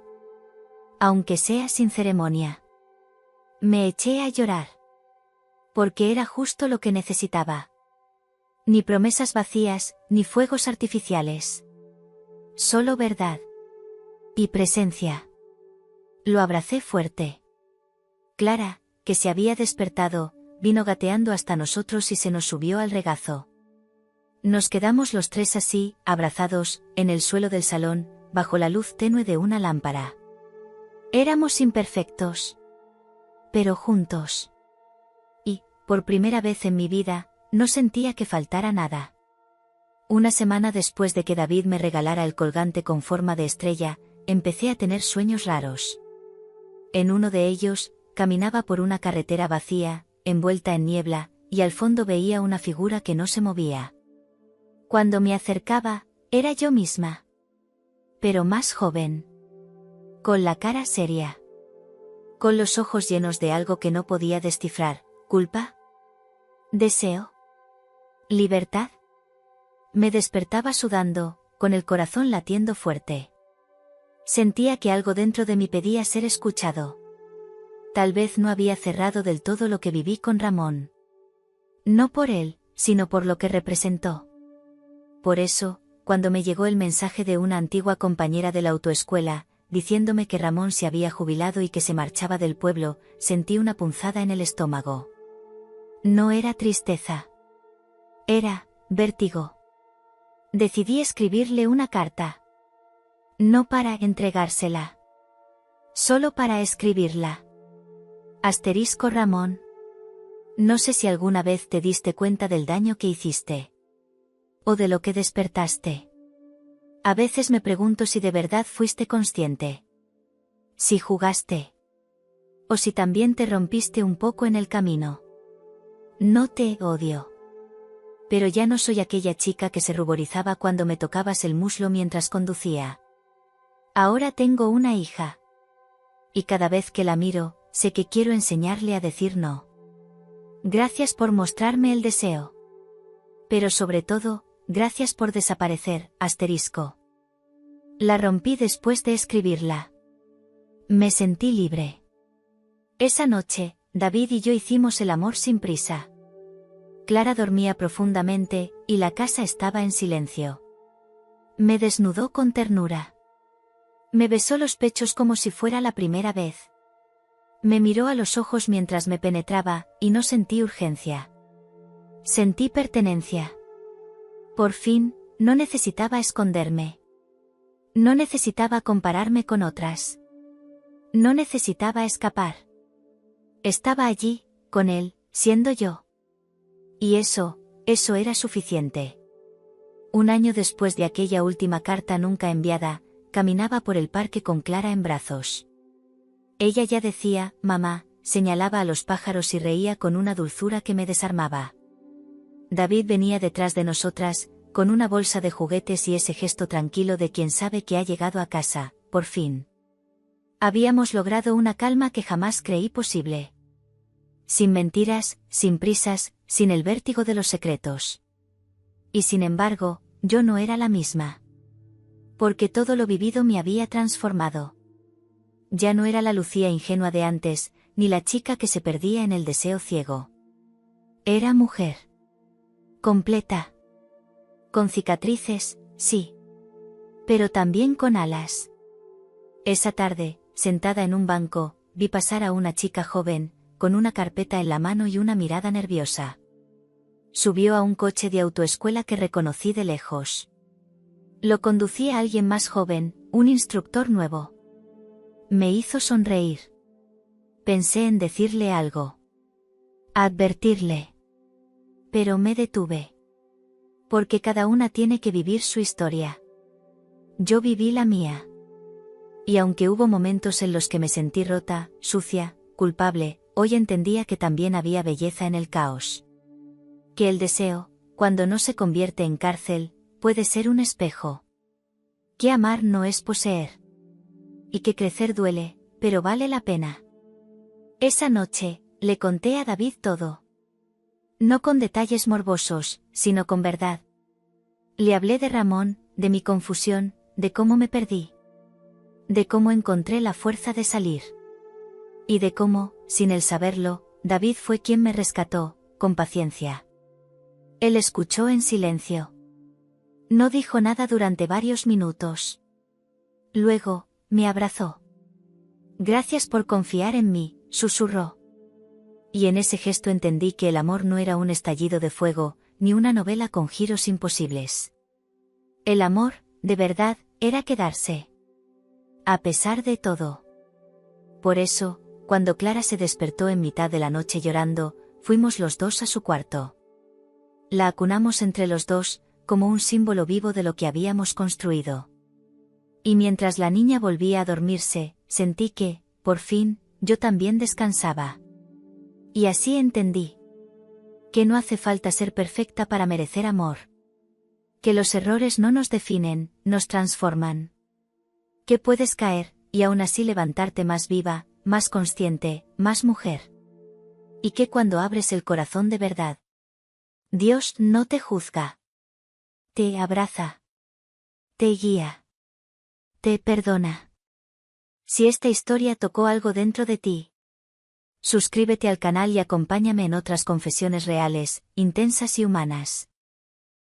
S1: Aunque sea sin ceremonia. Me eché a llorar. Porque era justo lo que necesitaba. Ni promesas vacías, ni fuegos artificiales. Solo verdad. Y presencia. Lo abracé fuerte. Clara, que se había despertado, vino gateando hasta nosotros y se nos subió al regazo. Nos quedamos los tres así, abrazados, en el suelo del salón, bajo la luz tenue de una lámpara. Éramos imperfectos. Pero juntos. Y, por primera vez en mi vida, no sentía que faltara nada. Una semana después de que David me regalara el colgante con forma de estrella, empecé a tener sueños raros. En uno de ellos, caminaba por una carretera vacía, envuelta en niebla, y al fondo veía una figura que no se movía. Cuando me acercaba, era yo misma. Pero más joven. Con la cara seria. Con los ojos llenos de algo que no podía descifrar. ¿Culpa? ¿Deseo? ¿Libertad? Me despertaba sudando, con el corazón latiendo fuerte. Sentía que algo dentro de mí pedía ser escuchado. Tal vez no había cerrado del todo lo que viví con Ramón. No por él, sino por lo que representó. Por eso, cuando me llegó el mensaje de una antigua compañera de la autoescuela, diciéndome que Ramón se había jubilado y que se marchaba del pueblo, sentí una punzada en el estómago. No era tristeza. Era vértigo. Decidí escribirle una carta. No para entregársela. Solo para escribirla. Asterisco Ramón. No sé si alguna vez te diste cuenta del daño que hiciste. O de lo que despertaste. A veces me pregunto si de verdad fuiste consciente. Si jugaste. O si también te rompiste un poco en el camino. No te odio. Pero ya no soy aquella chica que se ruborizaba cuando me tocabas el muslo mientras conducía. Ahora tengo una hija. Y cada vez que la miro, sé que quiero enseñarle a decir no. Gracias por mostrarme el deseo. Pero sobre todo, gracias por desaparecer, asterisco. La rompí después de escribirla. Me sentí libre. Esa noche, David y yo hicimos el amor sin prisa. Clara dormía profundamente, y la casa estaba en silencio. Me desnudó con ternura. Me besó los pechos como si fuera la primera vez. Me miró a los ojos mientras me penetraba, y no sentí urgencia. Sentí pertenencia. Por fin, no necesitaba esconderme. No necesitaba compararme con otras. No necesitaba escapar. Estaba allí, con él, siendo yo. Y eso era suficiente. Un año después de aquella última carta nunca enviada, caminaba por el parque con Clara en brazos. Ella ya decía, mamá, señalaba a los pájaros y reía con una dulzura que me desarmaba. David venía detrás de nosotras, con una bolsa de juguetes y ese gesto tranquilo de quien sabe que ha llegado a casa, por fin. Habíamos logrado una calma que jamás creí posible. Sin mentiras, sin prisas, sin el vértigo de los secretos. Y sin embargo, yo no era la misma. Porque todo lo vivido me había transformado. Ya no era la Lucía ingenua de antes, ni la chica que se perdía en el deseo ciego. Era mujer. Completa. Con cicatrices, sí. Pero también con alas. Esa tarde, sentada en un banco, vi pasar a una chica joven, con una carpeta en la mano y una mirada nerviosa. Subió a un coche de autoescuela que reconocí de lejos. Lo conducía alguien más joven, un instructor nuevo. Me hizo sonreír. Pensé en decirle algo. Advertirle. Pero me detuve. Porque cada una tiene que vivir su historia. Yo viví la mía. Y aunque hubo momentos en los que me sentí rota, sucia, culpable, hoy entendía que también había belleza en el caos. Que el deseo, cuando no se convierte en cárcel, puede ser un espejo. Que amar no es poseer. Y que crecer duele, pero vale la pena. Esa noche, le conté a David todo. No con detalles morbosos, sino con verdad. Le hablé de Ramón, de mi confusión, de cómo me perdí. De cómo encontré la fuerza de salir. Y de cómo, sin él saberlo, David fue quien me rescató, con paciencia. Él escuchó en silencio. No dijo nada durante varios minutos. Luego, me abrazó. Gracias por confiar en mí, susurró. Y en ese gesto entendí que el amor no era un estallido de fuego, ni una novela con giros imposibles. El amor, de verdad, era quedarse. A pesar de todo. Por eso, cuando Clara se despertó en mitad de la noche llorando, fuimos los dos a su cuarto. La acunamos entre los dos, como un símbolo vivo de lo que habíamos construido. Y mientras la niña volvía a dormirse, sentí que, por fin, yo también descansaba. Y así entendí. Que no hace falta ser perfecta para merecer amor. Que los errores no nos definen, nos transforman. Que puedes caer, y aún así levantarte más viva, más consciente, más mujer. Y que cuando abres el corazón de verdad, Dios no te juzga. Te abraza. Te guía. Te perdona. Si esta historia tocó algo dentro de ti, suscríbete al canal y acompáñame en otras confesiones reales, intensas y humanas.